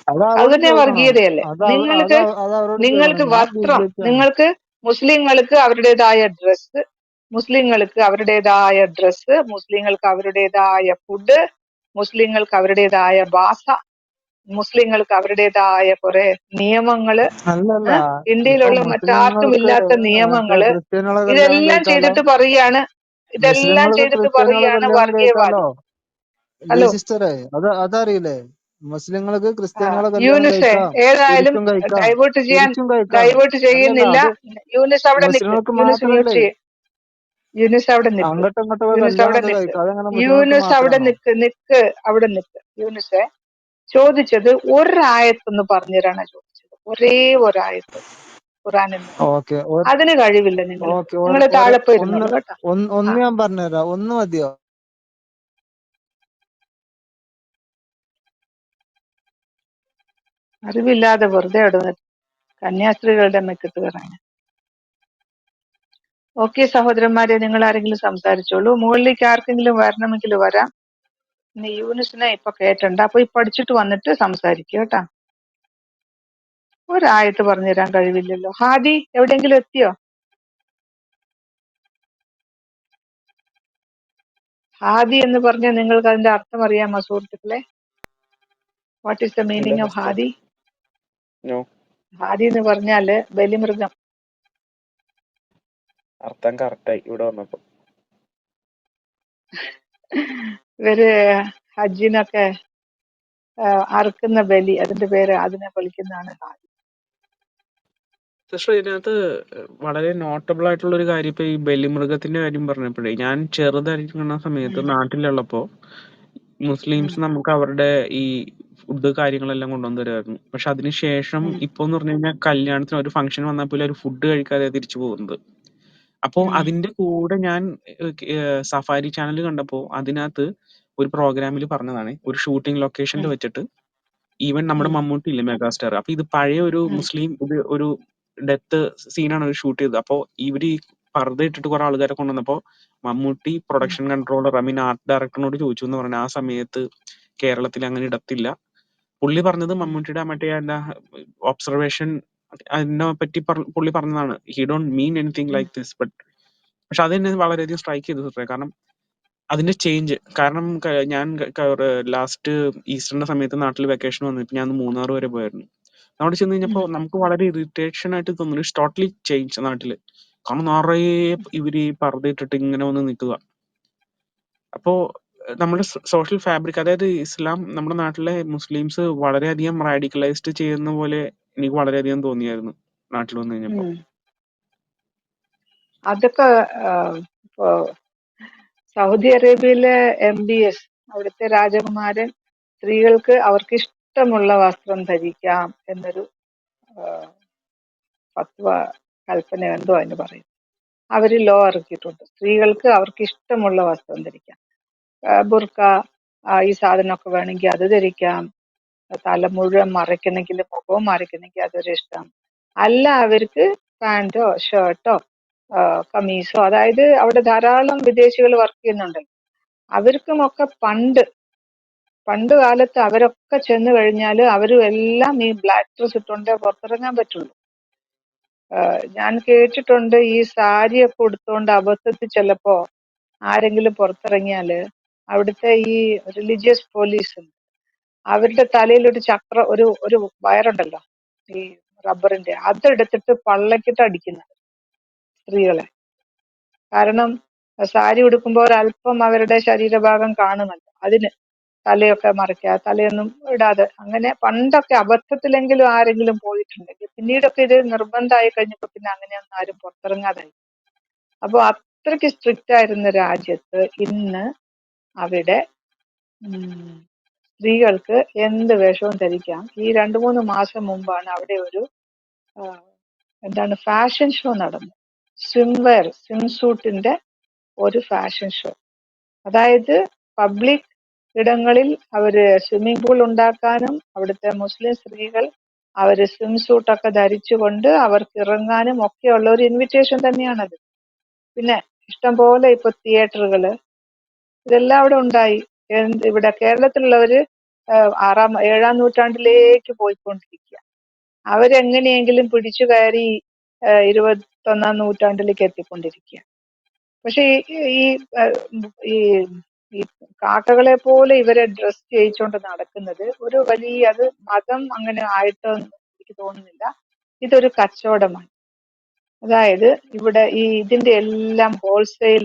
Speaker 5: അത്
Speaker 2: അത്
Speaker 5: അവരോട്
Speaker 2: തന്നെ
Speaker 5: ചോദിക്കണം.
Speaker 2: വർഗീയതയല്ലേ?
Speaker 5: അത് അവരോട് ചോദിക്കണം.
Speaker 2: നിങ്ങൾക്ക്
Speaker 5: ഞാൻ
Speaker 2: വസ്ത്രം,
Speaker 5: BJP ആണ്.
Speaker 2: നിങ്ങൾക്ക് മുസ്ലിങ്ങൾക്ക് അവരുടേതായ ഡ്രസ്സ്, മുസ്ലിങ്ങൾക്ക് അവരുടേതായ ഫുഡ്, മുസ്ലിങ്ങൾക്ക് അവരുടേതായ ഭാഷ, മുസ്ലിങ്ങൾക്ക് അവരുടേതായ കുറെ നിയമങ്ങള്,
Speaker 5: അല്ലല്ല, ഇപ്പൊ
Speaker 2: ഇന്ത്യയിലുള്ള മറ്റാർക്കും
Speaker 5: മുസ്ലിങ്ങൾക്ക്
Speaker 2: ഇല്ലാത്ത നിയമങ്ങള്,
Speaker 5: ക്രിസ്ത്യാനികളെ കല്യാണം
Speaker 2: ഇതെല്ലാം
Speaker 5: കഴിക്കാലോ.
Speaker 2: ചെയ്തിട്ട് പറയാണ്
Speaker 5: മുസ്ലിങ്ങൾക്ക് ക്രിസ്ത്യാനികളെ കല്യാണം കഴിക്കാലോ.
Speaker 2: വർഗീയവാദം.
Speaker 5: ലീ
Speaker 2: ഹലോ
Speaker 5: സിസ്റ്ററെ, അതറിയില്ലേ? മുസ്ലിങ്ങൾക്ക് ക്രിസ്ത്യാനികളെ കല്യാണം
Speaker 2: യൂനിസെ,
Speaker 5: കഴിക്കാം,
Speaker 2: ഏതായാലും
Speaker 5: തിരിച്ചും കഴിക്കാം.
Speaker 2: ഡൈവേർട്ട്
Speaker 5: കഴിക്കാം. അല്ലല്ല,
Speaker 2: ചെയ്യുന്നില്ല.
Speaker 5: അത്
Speaker 2: യൂനിസ് അവിടെ നിക്ക്,
Speaker 5: മുസ്ലിങ്ങൾക്ക്
Speaker 2: യൂനിസ് മ്യൂട്ട്
Speaker 5: മാത്രല്ലേ.
Speaker 2: ചെയ്യ്, യൂനിസ് അവിടെ നിക്ക്,
Speaker 5: അങ്ങോട്ടും ഇങ്ങോട്ടൊക്കെ
Speaker 2: യൂനിസ് അവിടെ
Speaker 5: കല്യാണമൊക്കെ
Speaker 2: നിക്ക്,
Speaker 5: കഴിക്കാം. അതെങ്ങനെ മുസ്ലിങ്ങൾക്ക് മാത്രമാണോ?
Speaker 2: അവിടെ നിക്ക്. യൂനിസെ ചോദിച്ചത് ഒരായത്തൊന്ന് പറഞ്ഞുതരാനാ ചോദിച്ചത്. ഒരേ ഒരായത്ത് ഖുറാനിൽ നിന്ന്.
Speaker 5: ഓക്കെ,
Speaker 2: അതിന് കഴിവില്ല നിങ്ങൾക്ക്.
Speaker 5: ഓക്കെ.
Speaker 2: നിങ്ങൾ താഴെ പോയിരുന്നോളൂ കേട്ടോ.
Speaker 5: ഒന്ന്
Speaker 2: ആ
Speaker 5: ഞാൻ പറഞ്ഞുതരാം. ഒന്ന് മതിയോ?
Speaker 2: അറിവില്ലാതെ വെറുതെ അവിടെ കന്യാസ്ത്രീകളുടെ മെക്കിട്ട് കയറാൻ. ഓക്കെ സഹോദരന്മാരെ, നിങ്ങൾ ആരെങ്കിലും സംസാരിച്ചോളൂ. മുകളിലേക്ക് ആർക്കെങ്കിലും വരണമെങ്കിൽ വരാം. ഇനി യൂനിസിനെ ഇപ്പൊ കേട്ടണ്ട, അപ്പൊ ഈ പഠിച്ചിട്ട് വന്നിട്ട് സംസാരിക്കുക കേട്ടാ. ഒരായത്ത് പറഞ്ഞുതരാൻ കഴിവില്ലല്ലോ. ഹാദി എവിടെയെങ്കിലും എത്തിയോ? ഹാദി എന്ന് പറഞ്ഞാൽ നിങ്ങൾക്ക് അതിന്റെ അർത്ഥം അറിയാമോ സുഹൃത്തുക്കളെ? വാട്ട് ഈസ് ദ
Speaker 1: ഇല്ല
Speaker 2: meaning of
Speaker 1: sister.
Speaker 2: Hadi?
Speaker 1: No.
Speaker 2: Hadi എന്ന് പറഞ്ഞാല് ബലിമൃഗം.
Speaker 1: അർത്ഥം കറക്റ്റായി ഇവിടെ വന്നപ്പോ.
Speaker 2: ഇവര് ഹജ്ജിനൊക്കെ അറുക്കുന്ന ബലി, അതിന്റെ പേര് അതിനെ വിളിക്കുന്നതാണ് ഹാദി.
Speaker 1: സിസ്റ്റർ, ഇതിനകത്ത് വളരെ നോട്ടബിൾ ആയിട്ടുള്ള ഒരു കാര്യം, ഇപ്പൊ ഈ ബലിമൃഗത്തിന്റെ കാര്യം പറഞ്ഞപ്പോഴേ, ഞാൻ ചെറുതായിരിക്കുന്ന സമയത്ത്
Speaker 2: ഉം,
Speaker 1: നാട്ടിലുള്ളപ്പോ
Speaker 2: ഉം,
Speaker 1: മുസ്ലിംസ് നമുക്ക് അവരുടെ ഈ ഫുഡ് കാര്യങ്ങളെല്ലാം കൊണ്ടുവന്ന് തരുമായിരുന്നു. പക്ഷെ അതിനുശേഷം
Speaker 2: ഉം,
Speaker 1: ഇപ്പൊ എന്ന് പറഞ്ഞു കഴിഞ്ഞാൽ കല്യാണത്തിന് ഒരു ഫംഗ്ഷൻ വന്നാൽ പോലും ഒരു ഫുഡ് കഴിക്കാതെ തിരിച്ചു പോകുന്നത്. അപ്പോ
Speaker 2: ഉം,
Speaker 1: അതിന്റെ കൂടെ ഞാൻ സഫാരി ചാനൽ കണ്ടപ്പോ അതിനകത്ത് ഒരു പ്രോഗ്രാമിൽ പറഞ്ഞതാണ്, ഒരു ഷൂട്ടിംഗ് ലൊക്കേഷനിൽ
Speaker 2: ഉം,
Speaker 1: വെച്ചിട്ട് ഈവൻ നമ്മുടെ
Speaker 2: ഉം,
Speaker 1: മമ്മൂട്ടി ഇല്ലേ, മെഗാസ്റ്റാർ, അപ്പൊ ഇത് പഴയ ഒരു
Speaker 2: ഉം,
Speaker 1: മുസ്ലിം ഒരു ഡെത്ത് സീനാണ് അവർ ഷൂട്ട് ചെയ്തത്. അപ്പോ ഇവര് ഈ പർദ്ദ ഇട്ടിട്ട് കുറെ ആൾക്കാരെ കൊണ്ടുവന്നപ്പോ മമ്മൂട്ടി
Speaker 2: ഉം,
Speaker 1: പ്രൊഡക്ഷൻ കൺട്രോളർ, ആർട്ട് ഡയറക്ടറിനോട് ചോദിച്ചു എന്ന് പറഞ്ഞു, ആ സമയത്ത് കേരളത്തിൽ അങ്ങനെ ഇടത്തില്ല. പുള്ളി പറഞ്ഞത്
Speaker 2: ഉം,
Speaker 1: മമ്മൂട്ടിയുടെ മറ്റേ എന്താ ഒബ്സർവേഷൻ, അതിനെ പറ്റി പുള്ളി പറഞ്ഞതാണ്. ഹി ഡോണ്ട് മീൻ എനിത്തിങ്
Speaker 2: ഉം,
Speaker 1: ലൈക്ക് ദിസ്, ബട്ട് പക്ഷെ അത് എന്നെ വളരെയധികം സ്ട്രൈക്ക് ചെയ്തു സിസ്റ്ററെ. കാരണം അതിന്റെ ചേഞ്ച്, കാരണം ഞാൻ ലാസ്റ്റ് ഈസ്റ്ററിന്റെ സമയത്ത് നാട്ടിൽ വെക്കേഷൻ വന്നിട്ട് ഞാൻ മൂന്നാർ വരെ പോയായിരുന്നു. അവിടെ ചെന്ന്
Speaker 2: ഉം,
Speaker 1: കഴിഞ്ഞപ്പോ നമുക്ക് വളരെ ഇറിറ്റേഷൻ ആയിട്ട് തോന്നുന്നു. ഇറ്റ്സ് ടോട്ടലി ചേഞ്ച് നാട്ടില്. കാരണം നിറയെ ഇവര് ഈ പർദ്ദ ഇട്ടിട്ട് ഇങ്ങനെ വന്ന് നിൽക്കുക. അപ്പോ നമ്മുടെ സോഷ്യൽ ഫാബ്രിക്, അതായത് ഇസ്ലാം നമ്മുടെ നാട്ടിലെ മുസ്ലിംസ് വളരെയധികം റാഡിക്കലൈസ്ഡ് ചെയ്യുന്ന പോലെ എനിക്ക് വളരെയധികം തോന്നിയായിരുന്നു നാട്ടിൽ വന്നു കഴിഞ്ഞപ്പോ.
Speaker 2: ഉം. അതൊക്കെ ഇപ്പൊ സൗദി അറേബ്യയിലെ MBS, അവിടുത്തെ രാജകുമാരൻ സ്ത്രീകൾക്ക് അവർക്ക് ഇഷ്ടമുള്ള വസ്ത്രം ധരിക്കാം എന്നൊരു ഫത്വ, കൽപ്പന എന്തോ അതിന് പറയും. അവര് ലോ ഇറക്കിയിട്ടുണ്ട്. സ്ത്രീകൾക്ക് അവർക്ക് ഇഷ്ടമുള്ള വസ്ത്രം ധരിക്കാം. ബുർക്ക, ഈ സാധനമൊക്കെ വേണമെങ്കിൽ അത് ധരിക്കാം, തല മുഴുവൻ മറയ്ക്കുന്നെങ്കിൽ, മുഖവും മറയ്ക്കുന്നെങ്കിൽ അതൊരു ഇഷ്ടം. അല്ല അവർക്ക് പാൻറ്റോ ഷർട്ടോ കമ്മീസോ, അതായത് അവിടെ ധാരാളം വിദേശികൾ വർക്ക് ചെയ്യുന്നുണ്ടല്ലോ, അവർക്കുമൊക്കെ പണ്ട് കാലത്ത് അവരൊക്കെ ചെന്ന് കഴിഞ്ഞാൽ അവരും എല്ലാം ഈ ബ്ലാക്ക് ഡ്രസ് ഇട്ടുകൊണ്ടേ പുറത്തിറങ്ങാൻ പറ്റുള്ളൂ. ഞാൻ കേട്ടിട്ടുണ്ട് ഈ സാരിയൊക്കെ ഉടുത്തുകൊണ്ട് അബദ്ധത്തിൽ ചിലപ്പോ ആരെങ്കിലും പുറത്തിറങ്ങിയാല് അവിടുത്തെ ഈ റിലീജിയസ് പോലീസ് അവരുടെ തലയിൽ ഒരു ചക്ര ഒരു ഒരു വയറുണ്ടല്ലോ, ഈ റബ്ബറിന്റെ, അതെടുത്തിട്ട് പള്ളക്കിട്ട് അടിക്കുന്നത് സ്ത്രീകളെ. കാരണം സാരി ഉടുക്കുമ്പോൾ ഒരല്പം അവരുടെ ശരീരഭാഗം കാണുമല്ലോ, അതിന് തലയൊക്കെ മറയ്ക്കുക, തലയൊന്നും ഇടാതെ. അങ്ങനെ പണ്ടൊക്കെ അബദ്ധത്തിലെങ്കിലും ആരെങ്കിലും പോയിട്ടുണ്ടെങ്കിൽ, പിന്നീടൊക്കെ ഇത് നിർബന്ധമായി കഴിഞ്ഞപ്പോ പിന്നെ അങ്ങനെയൊന്നും ആരും പുറത്തിറങ്ങാതായി. അപ്പൊ അത്രയ്ക്ക് സ്ട്രിക്റ്റ് ആയിരുന്ന രാജ്യത്ത് ഇന്ന് അവിടെ സ്ത്രീകൾക്ക് എന്ത് വേഷവും ധരിക്കാം. ഈ 2-3 മാസം മുമ്പാണ് അവിടെ ഒരു ഫാഷൻ ഷോ നടന്നു. സ്വിം സൂട്ടിന്റെ ഒരു ഫാഷൻ ഷോ. അതായത് പബ്ലിക് ഇടങ്ങളിൽ അവര് സ്വിമ്മിംഗ് പൂൾ ഉണ്ടാക്കാനും അവിടുത്തെ മുസ്ലിം സ്ത്രീകൾ അവര് സ്വിം സൂട്ടൊക്കെ ധരിച്ചുകൊണ്ട് അവർക്ക് ഇറങ്ങാനും ഒക്കെയുള്ള ഒരു ഇൻവിറ്റേഷൻ തന്നെയാണത്. പിന്നെ ഇഷ്ടംപോലെ ഇപ്പൊ തിയേറ്ററുകള് ഇതെല്ലാം അവിടെ ഉണ്ടായി. ഇവിടെ കേരളത്തിലുള്ളവര് 6-7 നൂറ്റാണ്ടിലേക്ക് പോയിക്കൊണ്ടിരിക്കുക. അവരെങ്ങനെയെങ്കിലും പിടിച്ചു കയറി 21 നൂറ്റാണ്ടിലേക്ക് എത്തിക്കൊണ്ടിരിക്കുക. പക്ഷെ ഈ ഈ ഈ കാക്കകളെ പോലെ ഇവരെ ഡ്രസ് ചെയ്യിച്ചുകൊണ്ട് നടക്കുന്നത് ഒരു വലിയ, അത് മതം അങ്ങനെ ആയിട്ട് എനിക്ക് തോന്നുന്നില്ല, ഇതൊരു കച്ചവടമാണ്. അതായത് ഇവിടെ ഇതിന്റെ എല്ലാം ഹോൾസെയിൽ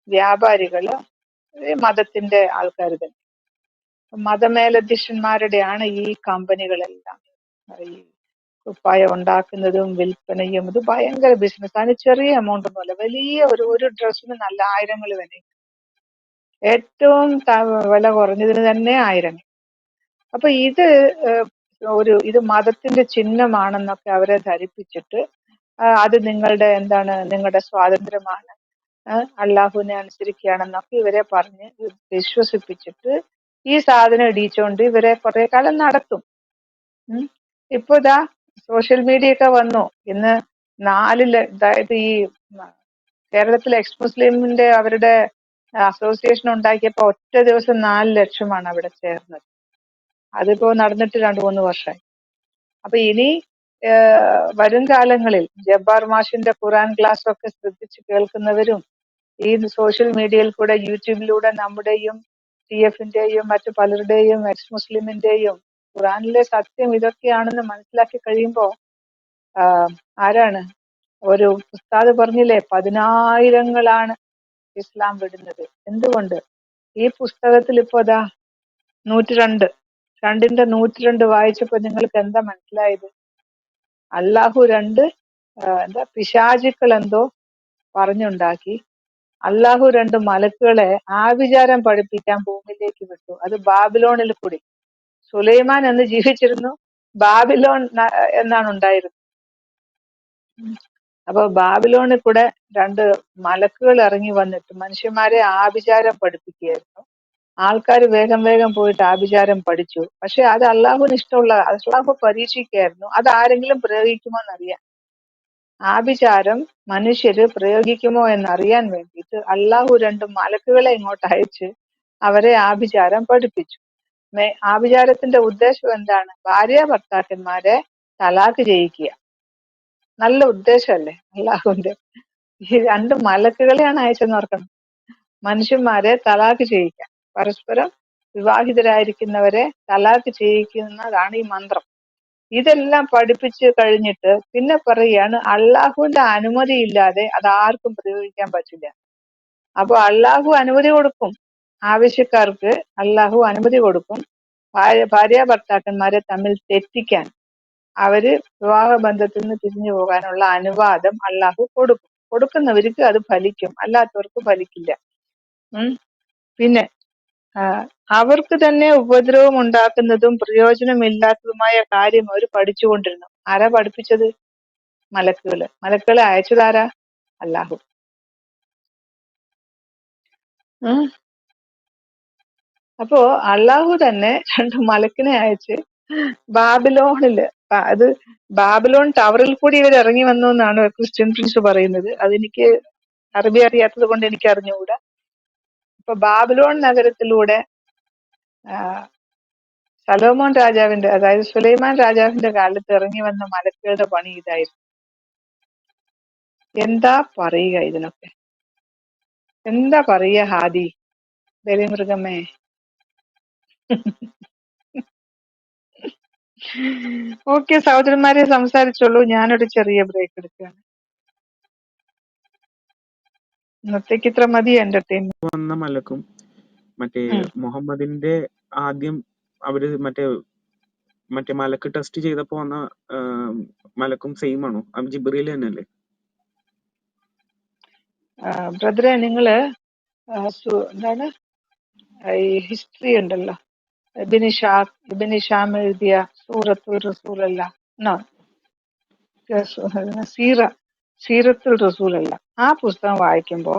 Speaker 2: വ്യാപാരികള് മതത്തിന്റെ ആൾക്കാർ തന്നെ, മതമേലധ്യക്ഷന്മാരുടെയാണ് ഈ കമ്പനികളെല്ലാം. ഈ കുപ്പായം ഉണ്ടാക്കുന്നതും വിൽപ്പനയും ഇത് ഭയങ്കര ബിസിനസ്. അതിന് ചെറിയ എമൗണ്ട് ഒന്നുമല്ല, വലിയ ഒരു ഡ്രസ്സിന് നല്ല ആയിരങ്ങൾ വില, ഏറ്റവും വില കുറഞ്ഞതിന് തന്നെ 1000. അപ്പൊ ഇത് ഇത് മതത്തിന്റെ ചിഹ്നമാണെന്നൊക്കെ അവരെ ധരിപ്പിച്ചിട്ട് അത് നിങ്ങളുടെ സ്വാതന്ത്ര്യമാണ്, അള്ളാഹുവിനെ അനുസരിക്കുകയാണെന്നൊക്കെ ഇവരെ പറഞ്ഞ് വിശ്വസിപ്പിച്ചിട്ട് ഈ സാധനം ഇടിച്ചുകൊണ്ട് ഇവരെ കുറെ കാലം നടത്തും. ഇപ്പൊ ഇതാ സോഷ്യൽ മീഡിയ ഒക്കെ വന്നു. ഇന്ന് അതായത് ഈ കേരളത്തിലെ എക്സ് മുസ്ലിമിന്റെ അവരുടെ അസോസിയേഷൻ ഉണ്ടാക്കിയപ്പോ ഒറ്റ ദിവസം 4 ലക്ഷമാണ് അവിടെ ചേർന്നത്. അതിപ്പോ നടന്നിട്ട് 2-3 വർഷമായി. അപ്പൊ ഇനി വരും കാലങ്ങളിൽ ജബ്ബാർ മാഷിന്റെ ഖുറാൻ ക്ലാസ് ഒക്കെ ശ്രദ്ധിച്ച് കേൾക്കുന്നവരും ഈ സോഷ്യൽ മീഡിയയിൽ കൂടെ യൂട്യൂബിലൂടെ നമ്മുടെയും TF-ന്റെയും മറ്റു പലരുടെയും എക്സ് മുസ്ലിമിന്റെയും ഖുറാനിലെ സത്യം ഇതൊക്കെയാണെന്ന് മനസ്സിലാക്കി കഴിയുമ്പോ ആരാണ് ഒരു ഉസ്താദ് പറഞ്ഞില്ലേ, 10,000-ങ്ങളാണ് ഇസ്ലാം വിടുന്നത്. എന്തുകൊണ്ട്? ഈ പുസ്തകത്തിൽ ഇപ്പൊ 102 2ന്റെ 102 വായിച്ചപ്പോ നിങ്ങൾക്ക് എന്താ മനസ്സിലായത്? അള്ളാഹു 2 പിശാചുക്കൾ എന്തോ പറഞ്ഞുണ്ടാക്കി. അള്ളാഹു 2 മലക്കുകളെ ആഭിചാരം പഠിപ്പിക്കാൻ ഭൂമിയിലേക്ക് വിട്ടു. അത് ബാബിലോണിൽ കൂടി. സുലൈമാൻ എന്ന് ജീവിച്ചിരുന്നു, ബാബിലോൺ എന്നാണ് ഉണ്ടായിരുന്നത്. അപ്പൊ ബാബിലോണിൽ കൂടെ 2 മലക്കുകൾ ഇറങ്ങി വന്നിട്ട് മനുഷ്യന്മാരെ ആഭിചാരം പഠിപ്പിക്കുകയായിരുന്നു. ആൾക്കാർ വേഗം വേഗം പോയിട്ട് ആഭിചാരം പഠിച്ചു. പക്ഷെ അത് അള്ളാഹുവിന് ഇഷ്ടമുള്ള, അള്ളാഹു പരീക്ഷിക്കുകയായിരുന്നു, അത് ആരെങ്കിലും പ്രയോഗിക്കുമോ എന്നറിയാൻ. ആഭിചാരം മനുഷ്യര് പ്രയോഗിക്കുമോ എന്നറിയാൻ വേണ്ടിയിട്ട് അള്ളാഹു 2 മലക്കുകളെ ഇങ്ങോട്ട് അയച്ച് അവരെ ആഭിചാരം പഠിപ്പിച്ചു. ആഭിചാരത്തിന്റെ ഉദ്ദേശം എന്താണ്? ഭാര്യ ഭർത്താക്കന്മാരെ തലാക്ക് ചെയ്യിക്കുക. നല്ല ഉദ്ദേശമല്ലേ അള്ളാഹുവിന്റെ? ഈ 2 മലക്കുകളെയാണ് അയച്ചെന്ന് ഓർക്കണം. മനുഷ്യന്മാരെ തലാക്ക് ചെയ്യിക്കാൻ, പരസ്പരം വിവാഹിതരായിരിക്കുന്നവരെ തലാക്ക് ചെയ്യിക്കുന്നതാണ് ഈ മന്ത്രം. ഇതെല്ലാം പഠിപ്പിച്ച് കഴിഞ്ഞിട്ട് പിന്നെ പറയുകയാണ് അള്ളാഹുവിന്റെ അനുമതി ഇല്ലാതെ അത് ആർക്കും പ്രയോഗിക്കാൻ പറ്റില്ല. അപ്പൊ അള്ളാഹു അനുമതി കൊടുക്കും, ആവശ്യക്കാർക്ക് അള്ളാഹു അനുമതി കൊടുക്കും. ഭാര്യ ഭർത്താക്കന്മാരെ തമ്മിൽ തെറ്റിക്കാൻ, അവര് വിവാഹബന്ധത്തിൽ നിന്ന് പിരിഞ്ഞു പോകാനുള്ള അനുവാദം അള്ളാഹു കൊടുക്കും. കൊടുക്കുന്നവർക്ക് അത് ഫലിക്കും, അല്ലാത്തവർക്ക് ഫലിക്കില്ല. പിന്നെ അവർക്ക് തന്നെ ഉപദ്രവം ഉണ്ടാക്കുന്നതും പ്രയോജനമില്ലാത്തതുമായ കാര്യം അവർ പഠിച്ചുകൊണ്ടിരുന്നു. ആരാ പഠിപ്പിച്ചത്? മലക്കുകളെ അയച്ചതാരാ? അള്ളാഹു. അപ്പോ അള്ളാഹു തന്നെ 2 മലക്കിനെ അയച്ച് ബാബിലോണില് അത് ബാബിലോൺ ടവറിൽ കൂടി ഇവർ ഇറങ്ങി വന്നു എന്നാണ് ക്രിസ്ത്യൻ പ്രിൻസ് പറയുന്നത്. അതെനിക്ക് അറബി അറിയാത്തത് കൊണ്ട് എനിക്ക് അറിഞ്ഞുകൂടാ. അപ്പൊ ബാബിലോൺ നഗരത്തിലൂടെ ആ, സലോമോൻ രാജാവിന്റെ, അതായത് സുലൈമാൻ രാജാവിന്റെ കാലത്ത് ഇറങ്ങി വന്ന മലക്കുകളുടെ പണി ഇതായിരുന്നു. എന്താ പറയുക ഇതിനൊക്കെ? എന്താ പറയുക ഹാദി, ബലിമൃഗമേ? ഓക്കെ സഹോദരന്മാരെ, സംസാരിച്ചോളൂ. ഞാനൊരു ചെറിയ ബ്രേക്ക് എടുക്കുകയാണ്. ഇന്നത്തേക്ക് ഇത്ര മതി എന്റർടൈൻമെന്റ്.
Speaker 1: വന്ന മലക്കും മറ്റേ മുഹമ്മദിന്റെ ആദ്യം അവര് മറ്റേ മലക്ക് ടെസ്റ്റ് ചെയ്തപ്പോ വന്ന മലക്കും സെയിം ആണോ? അത് ജിബ്രീൽ തന്നെയല്ലേ?
Speaker 2: ബ്രദറെ, നിങ്ങള് എന്താണ് ഈ ഹിസ്റ്ററി ഉണ്ടല്ലോ, ഇബിന് ഹിഷാം എഴുതിയ സൂറത്തുൽ റസൂലല്ല, സീറത്തുൽ റസൂലല്ല, ആ പുസ്തകം വായിക്കുമ്പോ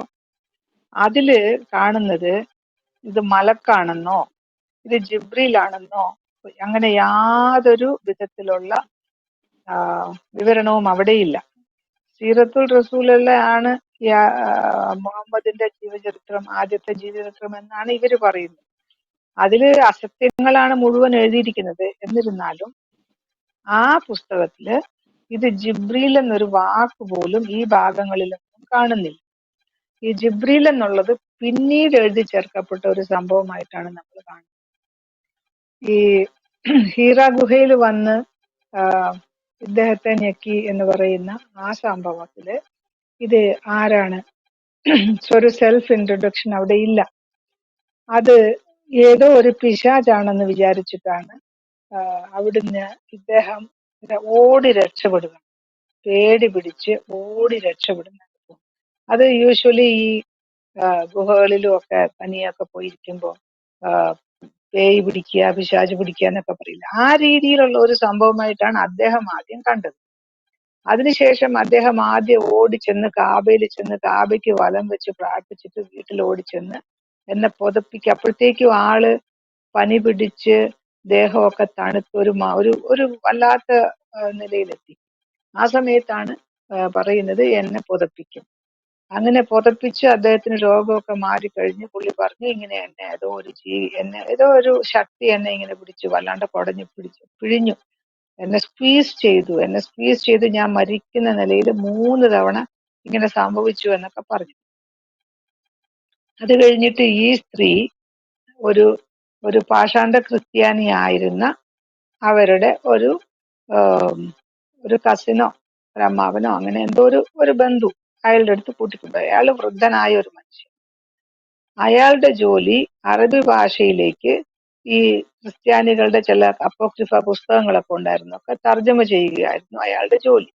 Speaker 2: അതില് കാണുന്നത് ഇത് മലക്കാണെന്നോ ഇത് ജിബ്രീലാണെന്നോ അങ്ങനെ യാതൊരു വിധത്തിലുള്ള വിവരണവും അവിടെയില്ല. സീറത്തുൽ റസൂലല്ല ആണ് മുഹമ്മദിന്റെ ജീവചരിത്രം, ആദ്യത്തെ ജീവചരിത്രം എന്നാണ് ഇവര് പറയുന്നത്. അതില് അസത്യങ്ങളാണ് മുഴുവൻ എഴുതിയിരിക്കുന്നത്. എന്നിരുന്നാലും ആ പുസ്തകത്തില് ഇത് ജിബ്രീൽ എന്നൊരു വാക്ക് പോലും ഈ ഭാഗങ്ങളിലൊന്നും കാണുന്നില്ല. ഈ ജിബ്രീൽ എന്നുള്ളത് പിന്നീട് എഴുതി ചേർക്കപ്പെട്ട ഒരു സംഭവമായിട്ടാണ് നമ്മൾ കാണുന്നത്. ഈ ഹീറ ഗുഹയിൽ വന്ന് ഇദ്ദേഹത്തെ ഞെക്കി എന്ന് പറയുന്ന ആ സംഭവത്തില് ഇത് ആരാണ്, ഒരു സെൽഫ് ഇൻട്രൊഡക്ഷൻ അവിടെ ഇല്ല. അത് ഏതോ ഒരു പിശാചാണെന്ന് വിചാരിച്ചിട്ടാണ് അവിടുന്ന് ഇദ്ദേഹം ഓടി രക്ഷപ്പെടുക, പേടി പിടിച്ച് ഓടി രക്ഷപ്പെടുന്നത്. അത് യൂഷ്വലി ഈ ഗുഹകളിലും ഒക്കെ തനിയൊക്കെ പോയിരിക്കുമ്പോ പേയ് പിടിക്കുക, പിശാച് പിടിക്കുക എന്നൊക്കെ പറയില്ല, ആ രീതിയിലുള്ള ഒരു സംഭവമായിട്ടാണ് അദ്ദേഹം ആദ്യം കണ്ടത്. അതിനുശേഷം അദ്ദേഹം ആദ്യം ഓടിച്ചെന്ന് കാബയിൽ ചെന്ന് കാബയ്ക്ക് വലം വെച്ച് പ്രാർത്ഥിച്ചിട്ട് വീട്ടിൽ ഓടിച്ചെന്ന് എന്നെ പുതപ്പിക്കുക. അപ്പോഴത്തേക്കും ആള് പനി പിടിച്ച് ദേഹമൊക്കെ തണുത്ത് ഒരു വല്ലാത്ത നിലയിലെത്തി. ആ സമയത്താണ് പറയുന്നത് എന്നെ പുതപ്പിക്കും. അങ്ങനെ പുതപ്പിച്ച് അദ്ദേഹത്തിന് രോഗമൊക്കെ മാറിക്കഴിഞ്ഞ് പുള്ളി പറഞ്ഞു, ഇങ്ങനെ എന്നെ ഏതോ ഒരു ശക്തി എന്നെ ഇങ്ങനെ പിടിച്ചു വല്ലാണ്ട് കുടഞ്ഞു പിഴിഞ്ഞു, എന്നെ സ്ക്വീസ് ചെയ്തു, ഞാൻ മരിക്കുന്ന നിലയിൽ 3 തവണ ഇങ്ങനെ സംഭവിച്ചു എന്നൊക്കെ പറഞ്ഞു. അത് കഴിഞ്ഞിട്ട് ഈ സ്ത്രീ ഒരു പാഷാണ്ഡ ക്രിസ്ത്യാനി ആയിരുന്ന അവരുടെ ഒരു കസിനോ ഒരു അമ്മാവനോ അങ്ങനെ എന്തോ ഒരു ബന്ധു അയാളുടെ അടുത്ത് കൂട്ടിക്കൊണ്ടുപോയി. അയാൾ വൃദ്ധനായ ഒരു മനുഷ്യൻ. അയാളുടെ ജോലി അറബി ഭാഷയിലേക്ക് ഈ ക്രിസ്ത്യാനികളുടെ ചില അപ്പോക്രിഫ പുസ്തകങ്ങളൊക്കെ ഉണ്ടായിരുന്നു, ഒക്കെ തർജ്ജമ ചെയ്യുകയായിരുന്നു അയാളുടെ ജോലി.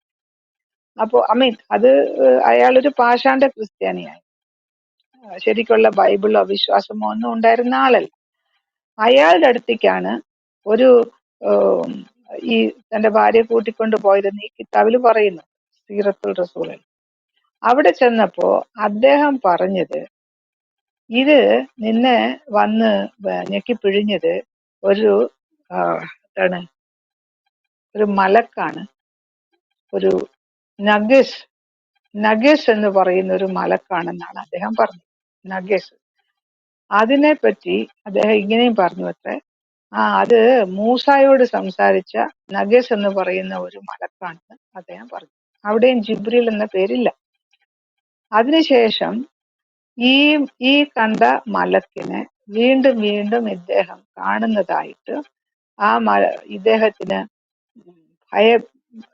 Speaker 2: അപ്പോ അത് അയാളൊരു പാഷാണ്ഡ ക്രിസ്ത്യാനിയായി, ശരിക്കുള്ള ബൈബിളോ വിശ്വാസമോ ഒന്നും ഉണ്ടായിരുന്ന ആളല്ല. അയാളുടെ അടുത്തേക്കാണ് ഒരു ഈ തന്റെ ഭാര്യയെ കൂട്ടിക്കൊണ്ട് പോയതെന്ന് ഈ കിതാബിൽ പറയുന്നു, സീറത്തുൽ റസൂലിൽ. അവിടെ ചെന്നപ്പോ അദ്ദേഹം പറഞ്ഞത്, ഇത് നിന്നെ വന്ന് ഞെക്കിപ്പിഴിഞ്ഞത് ഒരു മലക്കാണ്, ഒരു നഗസ് എന്ന് പറയുന്ന ഒരു മലക്കാണെന്നാണ് അദ്ദേഹം പറഞ്ഞത്. നഗസ്, അതിനെപ്പറ്റി അദ്ദേഹം ഇങ്ങനെയും പറഞ്ഞു അത്രേ, അത് മൂസായോട് സംസാരിച്ച നഗസ് എന്ന് പറയുന്ന ഒരു മലക്കാണെന്ന് അദ്ദേഹം പറഞ്ഞു. അവിടെയും ജിബ്രീൽ എന്ന പേരില്ല. അതിനുശേഷം ഈ കണ്ട മലക്കിനെ വീണ്ടും വീണ്ടും ഇദ്ദേഹം കാണുന്നതായിട്ട് ഇദ്ദേഹത്തിന്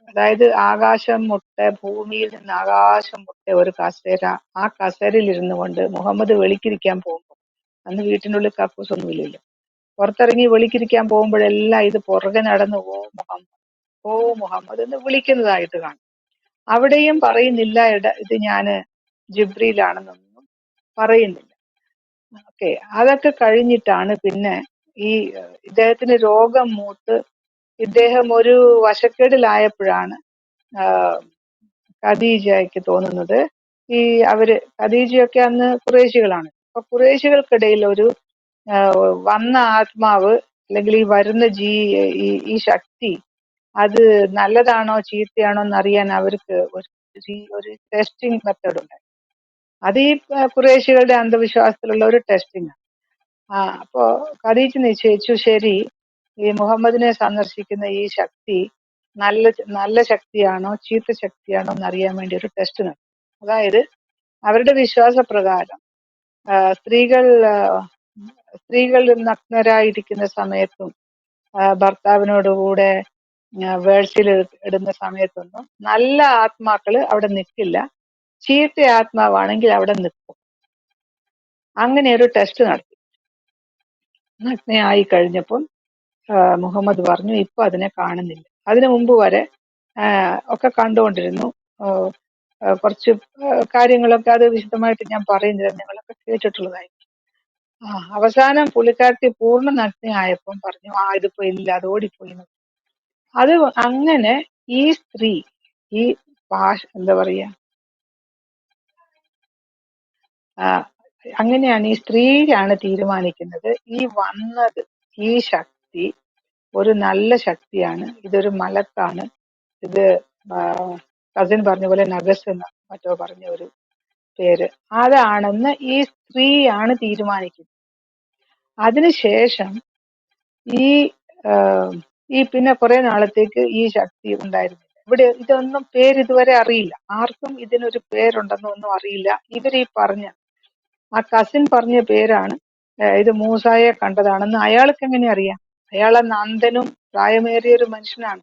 Speaker 2: അതായത് ആകാശം മുട്ടെ, ഭൂമിയിൽ നിന്ന് ആകാശം മുട്ടെ ഒരു കസേര, ആ കസേരയിൽ ഇരുന്നു കൊണ്ട് മുഹമ്മദ് വെളിക്കിരിക്കാൻ പോകുമ്പോൾ, അന്ന് വീട്ടിനുള്ളിൽ കക്കൂസ് ഒന്നുമില്ലല്ലോ, പുറത്തിറങ്ങി വെളിക്കിരിക്കാൻ പോകുമ്പോഴെല്ലാം ഇത് പുറകെ നടന്ന് ഓ മുഹമ്മദ് എന്ന് വിളിക്കുന്നതായിട്ട് കാണും. അവിടെയും പറയുന്നില്ല ഇത് ഞാന് ജിബ്രീലാണെന്നൊന്നും പറയുന്നില്ല. ഓക്കെ, അതൊക്കെ കഴിഞ്ഞിട്ടാണ് പിന്നെ ഈ ഇദ്ദേഹത്തിന് രോഗം മൂത്ത് ഇദ്ദേഹം ഒരു വശക്കേടിലായപ്പോഴാണ് ഖദീജയ്ക്ക് തോന്നുന്നത്, ഖദീജയൊക്കെ അന്ന് ഖുറൈശികളാണ്. അപ്പൊ ഖുറൈശികൾക്കിടയിൽ ഒരു വന്ന ആത്മാവ് അല്ലെങ്കിൽ ഈ വരുന്ന ഈ ശക്തി അത് നല്ലതാണോ ചീത്തയാണോ എന്നറിയാൻ അവർക്ക് ഒരു ടെസ്റ്റിംഗ് മെത്തേഡ് ഉണ്ട്. അത് ഈ കുറേശികളുടെ അന്ധവിശ്വാസത്തിലുള്ള ഒരു ടെസ്റ്റിംഗ് ആണ്. അപ്പോ ഖദീജ നിശ്ചയിച്ചു, ശരി, ഈ മുഹമ്മദിനെ സന്ദർശിക്കുന്ന ഈ ശക്തി നല്ല നല്ല ശക്തിയാണോ ചീത്ത ശക്തിയാണോ എന്നറിയാൻ വേണ്ടി ഒരു ടെസ്റ്റ് നടത്തി. അതായത് അവരുടെ വിശ്വാസപ്രകാരം സ്ത്രീകൾ നഗ്നരായിരിക്കുന്ന സമയത്തും ഭർത്താവിനോടുകൂടെ വേഴ്സിൽ ഇടുന്ന സമയത്തൊന്നും നല്ല ആത്മാക്കള് അവിടെ നിൽക്കില്ല, ചീത്ത ആത്മാവാണെങ്കിൽ അവിടെ നിൽക്കും. അങ്ങനെ ഒരു ടെസ്റ്റ് നടത്തി. നഗ്നയായി കഴിഞ്ഞപ്പം മുഹമ്മദ് പറഞ്ഞു, ഇപ്പൊ അതിനെ കാണുന്നില്ല. അതിനു മുമ്പ് വരെ ഒക്കെ കണ്ടുകൊണ്ടിരുന്നു. കുറച്ച് കാര്യങ്ങളൊക്കെ അത് വിശദമായിട്ട് ഞാൻ പറയുന്നില്ല, നിങ്ങളൊക്കെ കേട്ടിട്ടുള്ളതായി. അവസാനം പുള്ളിക്കാരത്തി പൂർണ്ണ നഗ്നയായപ്പം പറഞ്ഞു, ഇതിപ്പോ ഇല്ല, അത് ഓടിപ്പോയി. അത് അങ്ങനെ ഈ സ്ത്രീ ഈ എന്താ പറയാ അങ്ങനെയാണ് ഈ സ്ത്രീയാണ് തീരുമാനിക്കുന്നത് ഈ വന്നത്, ഈ ശക്തി ഒരു നല്ല ശക്തിയാണ്, ഇതൊരു മലക്കാണ്, ഇത് കസിൻ പറഞ്ഞ പോലെ നഗസ് എന്ന് മറ്റോ പറഞ്ഞ ഒരു പേര്, അതാണെന്ന് ഈ സ്ത്രീയാണ് തീരുമാനിക്കുന്നത്. അതിനുശേഷം ഈ പിന്നെ കുറെ നാളത്തേക്ക് ഈ ശക്തി ഉണ്ടായിരുന്നില്ല ഇവിടെ. ഇതൊന്നും പേര് ഇതുവരെ അറിയില്ല, ആർക്കും ഇതിനൊരു പേരുണ്ടെന്നൊന്നും അറിയില്ല. ഇവരീ പറഞ്ഞ ആ കസിൻ പറഞ്ഞ പേരാണ് ഇത് മൂസായെ കണ്ടതാണെന്ന് അയാൾക്ക് എങ്ങനെ അറിയാം? അയാളെ നന്ദനും പ്രായമേറിയ ഒരു മനുഷ്യനാണ്.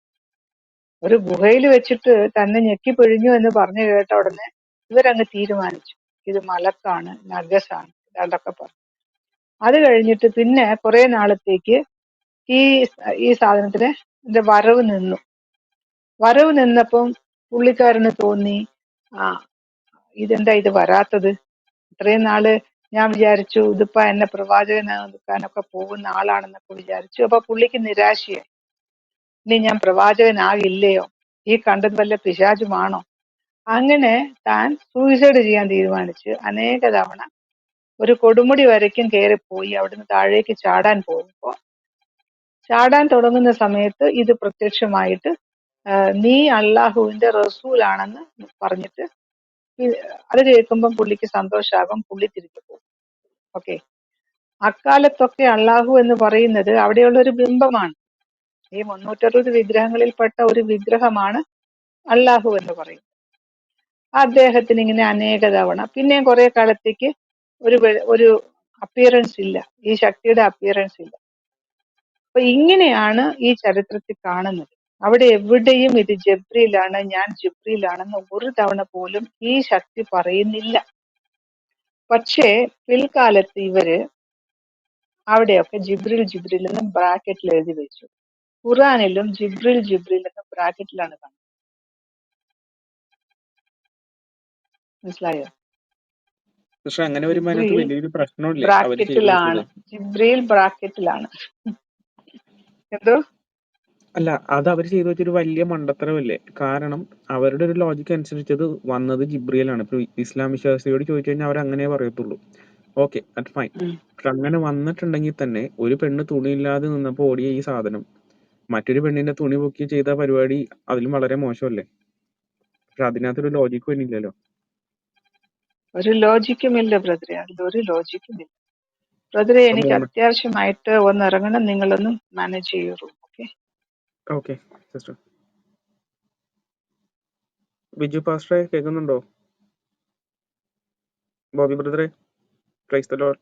Speaker 2: ഒരു ഗുഹയിൽ വെച്ചിട്ട് തന്നെ ഞെക്കിപ്പിഴിഞ്ഞു എന്ന് പറഞ്ഞു കേട്ട ഉടനെ ഇവരങ്ങ് തീരുമാനിച്ചു ഇത് മലക്കാണ്, നഗസാണ്, അതൊക്കെ പറഞ്ഞു. അത് കഴിഞ്ഞിട്ട് പിന്നെ കുറെ നാളത്തേക്ക് ഈ സാധനത്തിന് വരവ് നിന്നു. വരവ് നിന്നപ്പം പുള്ളിക്കാരന് തോന്നി, ഇതെന്താ ഇത് വരാത്തത്? ഇത്രയും നാള് ഞാൻ വിചാരിച്ചു ഇതിപ്പോ എന്നെ പ്രവാചകനാക്കാനൊക്കെ പോകുന്ന ആളാണെന്നൊക്കെ വിചാരിച്ചു. അപ്പൊ പുള്ളിക്ക് നിരാശയായി, ഇനി ഞാൻ പ്രവാചകനാകില്ലയോ, ഈ കണ്ടത് വല്ല പിശാചുമാണോ? അങ്ങനെ താൻ സൂയിസൈഡ് ചെയ്യാൻ തീരുമാനിച്ച് അനേക തവണ ഒരു കൊടുമുടി വരയ്ക്കും കയറിപ്പോയി. അവിടുന്ന് താഴേക്ക് ചാടാൻ പോകുമ്പോ ചാടാൻ തുടങ്ങുന്ന സമയത്ത് ഇത് പ്രത്യക്ഷമായിട്ട് നീ അള്ളാഹുവിന്റെ റസൂലാണെന്ന് പറഞ്ഞിട്ട് അത് കേൾക്കുമ്പം പുള്ളിക്ക് സന്തോഷാകും, പുള്ളി തിരിച്ചു പോകും. ഓക്കെ, അക്കാലത്തൊക്കെ അള്ളാഹു എന്ന് പറയുന്നത് അവിടെയുള്ള ഒരു ബിംബമാണ്. ഈ 360 വിഗ്രഹങ്ങളിൽപ്പെട്ട ഒരു വിഗ്രഹമാണ് അള്ളാഹു എന്ന് പറയുന്നത്. അദ്ദേഹത്തിന് ഇങ്ങനെ അനേക തവണ പിന്നെയും കുറെ കാലത്തേക്ക് ഒരു അപ്പിയറൻസ് ഇല്ല, ഈ ശക്തിയുടെ അപ്പിയറൻസ് ഇല്ല. അപ്പൊ ഇങ്ങനെയാണ് ഈ ചരിത്രത്തിൽ കാണുന്നത്. അവിടെ എവിടെയും ഇത് ജിബ്രീലാണ്, ഞാൻ ജിബ്രീലാണെന്ന് ഒരു തവണ പോലും ഈ ശക്തി പറയുന്നില്ല. പക്ഷേ പിൽക്കാലത്ത് ഇവര് അവിടെയൊക്കെ ജിബ്രീൽ ജിബ്രീൽ എന്ന് ബ്രാക്കറ്റിൽ എഴുതി വെച്ചു. ഖുറാനിലും ജിബ്രീൽ ജിബ്രീൽ എന്ന് ബ്രാക്കറ്റിലാണ് കാണുന്നത്. മനസ്സിലായോ?
Speaker 1: പക്ഷെ അങ്ങനെ വരുമ്പോ അതിനകത്ത്
Speaker 2: ജിബ്രീൽ
Speaker 1: വലിയൊരു പ്രശ്നമില്ലേ അവര് ചെയ്തു വെച്ചത്?
Speaker 2: ബ്രാക്കറ്റിലാണ്, ജിബ്രീൽ ബ്രാക്കറ്റിലാണ്. എന്തോ
Speaker 1: അല്ല, അത് അവർ ചെയ്തു വെച്ചൊരു വലിയ മണ്ടത്തരമല്ലേ? കാരണം അവരുടെ ഒരു ലോജിക്ക് അനുസരിച്ചത് വന്നത് ജിബ്രിയലാണ്. ഇപ്പൊ ഇസ്ലാം വിശ്വാസിയോട് ചോദിച്ചു കഴിഞ്ഞാൽ അവർ അങ്ങനെ പറയത്തുള്ളൂ. ഓക്കെ, അത് ഫൈൻ. പക്ഷെ അങ്ങനെ വന്നിട്ടുണ്ടെങ്കിൽ തന്നെ ഒരു പെണ്ണ് തുണിയില്ലാതെ നിന്നപ്പോൾ ഓടിയ ഈ സാധനം മറ്റൊരു പെണ്ണിന്റെ തുണി പൊക്കി ചെയ്ത പരിപാടി അതിലും വളരെ മോശമല്ലേ? പക്ഷെ അതിനകത്തൊരു ലോജിക്ക് വരുന്നില്ലല്ലോ.
Speaker 2: ഒരു ലോജിക്കുമില്ല ബ്രദറെ, അതിലൊരു ലോജിക്കുമില്ല. ബ്രദറെ,
Speaker 1: ഇപ്പൊ
Speaker 2: എനിക്ക്
Speaker 1: 3
Speaker 2: അത്യാവശ്യമായിട്ട് ഒന്ന് ഇറങ്ങണം, നിങ്ങളൊന്നും മാനേജ് ചെയ്യൂ. Okay
Speaker 1: okay sister. ബിജു പാസ്റ്ററെ കേൾക്കുന്നുണ്ടോ? ബോബി ബ്രദറെ, പ്രൈസ് ദി ലോർഡ്.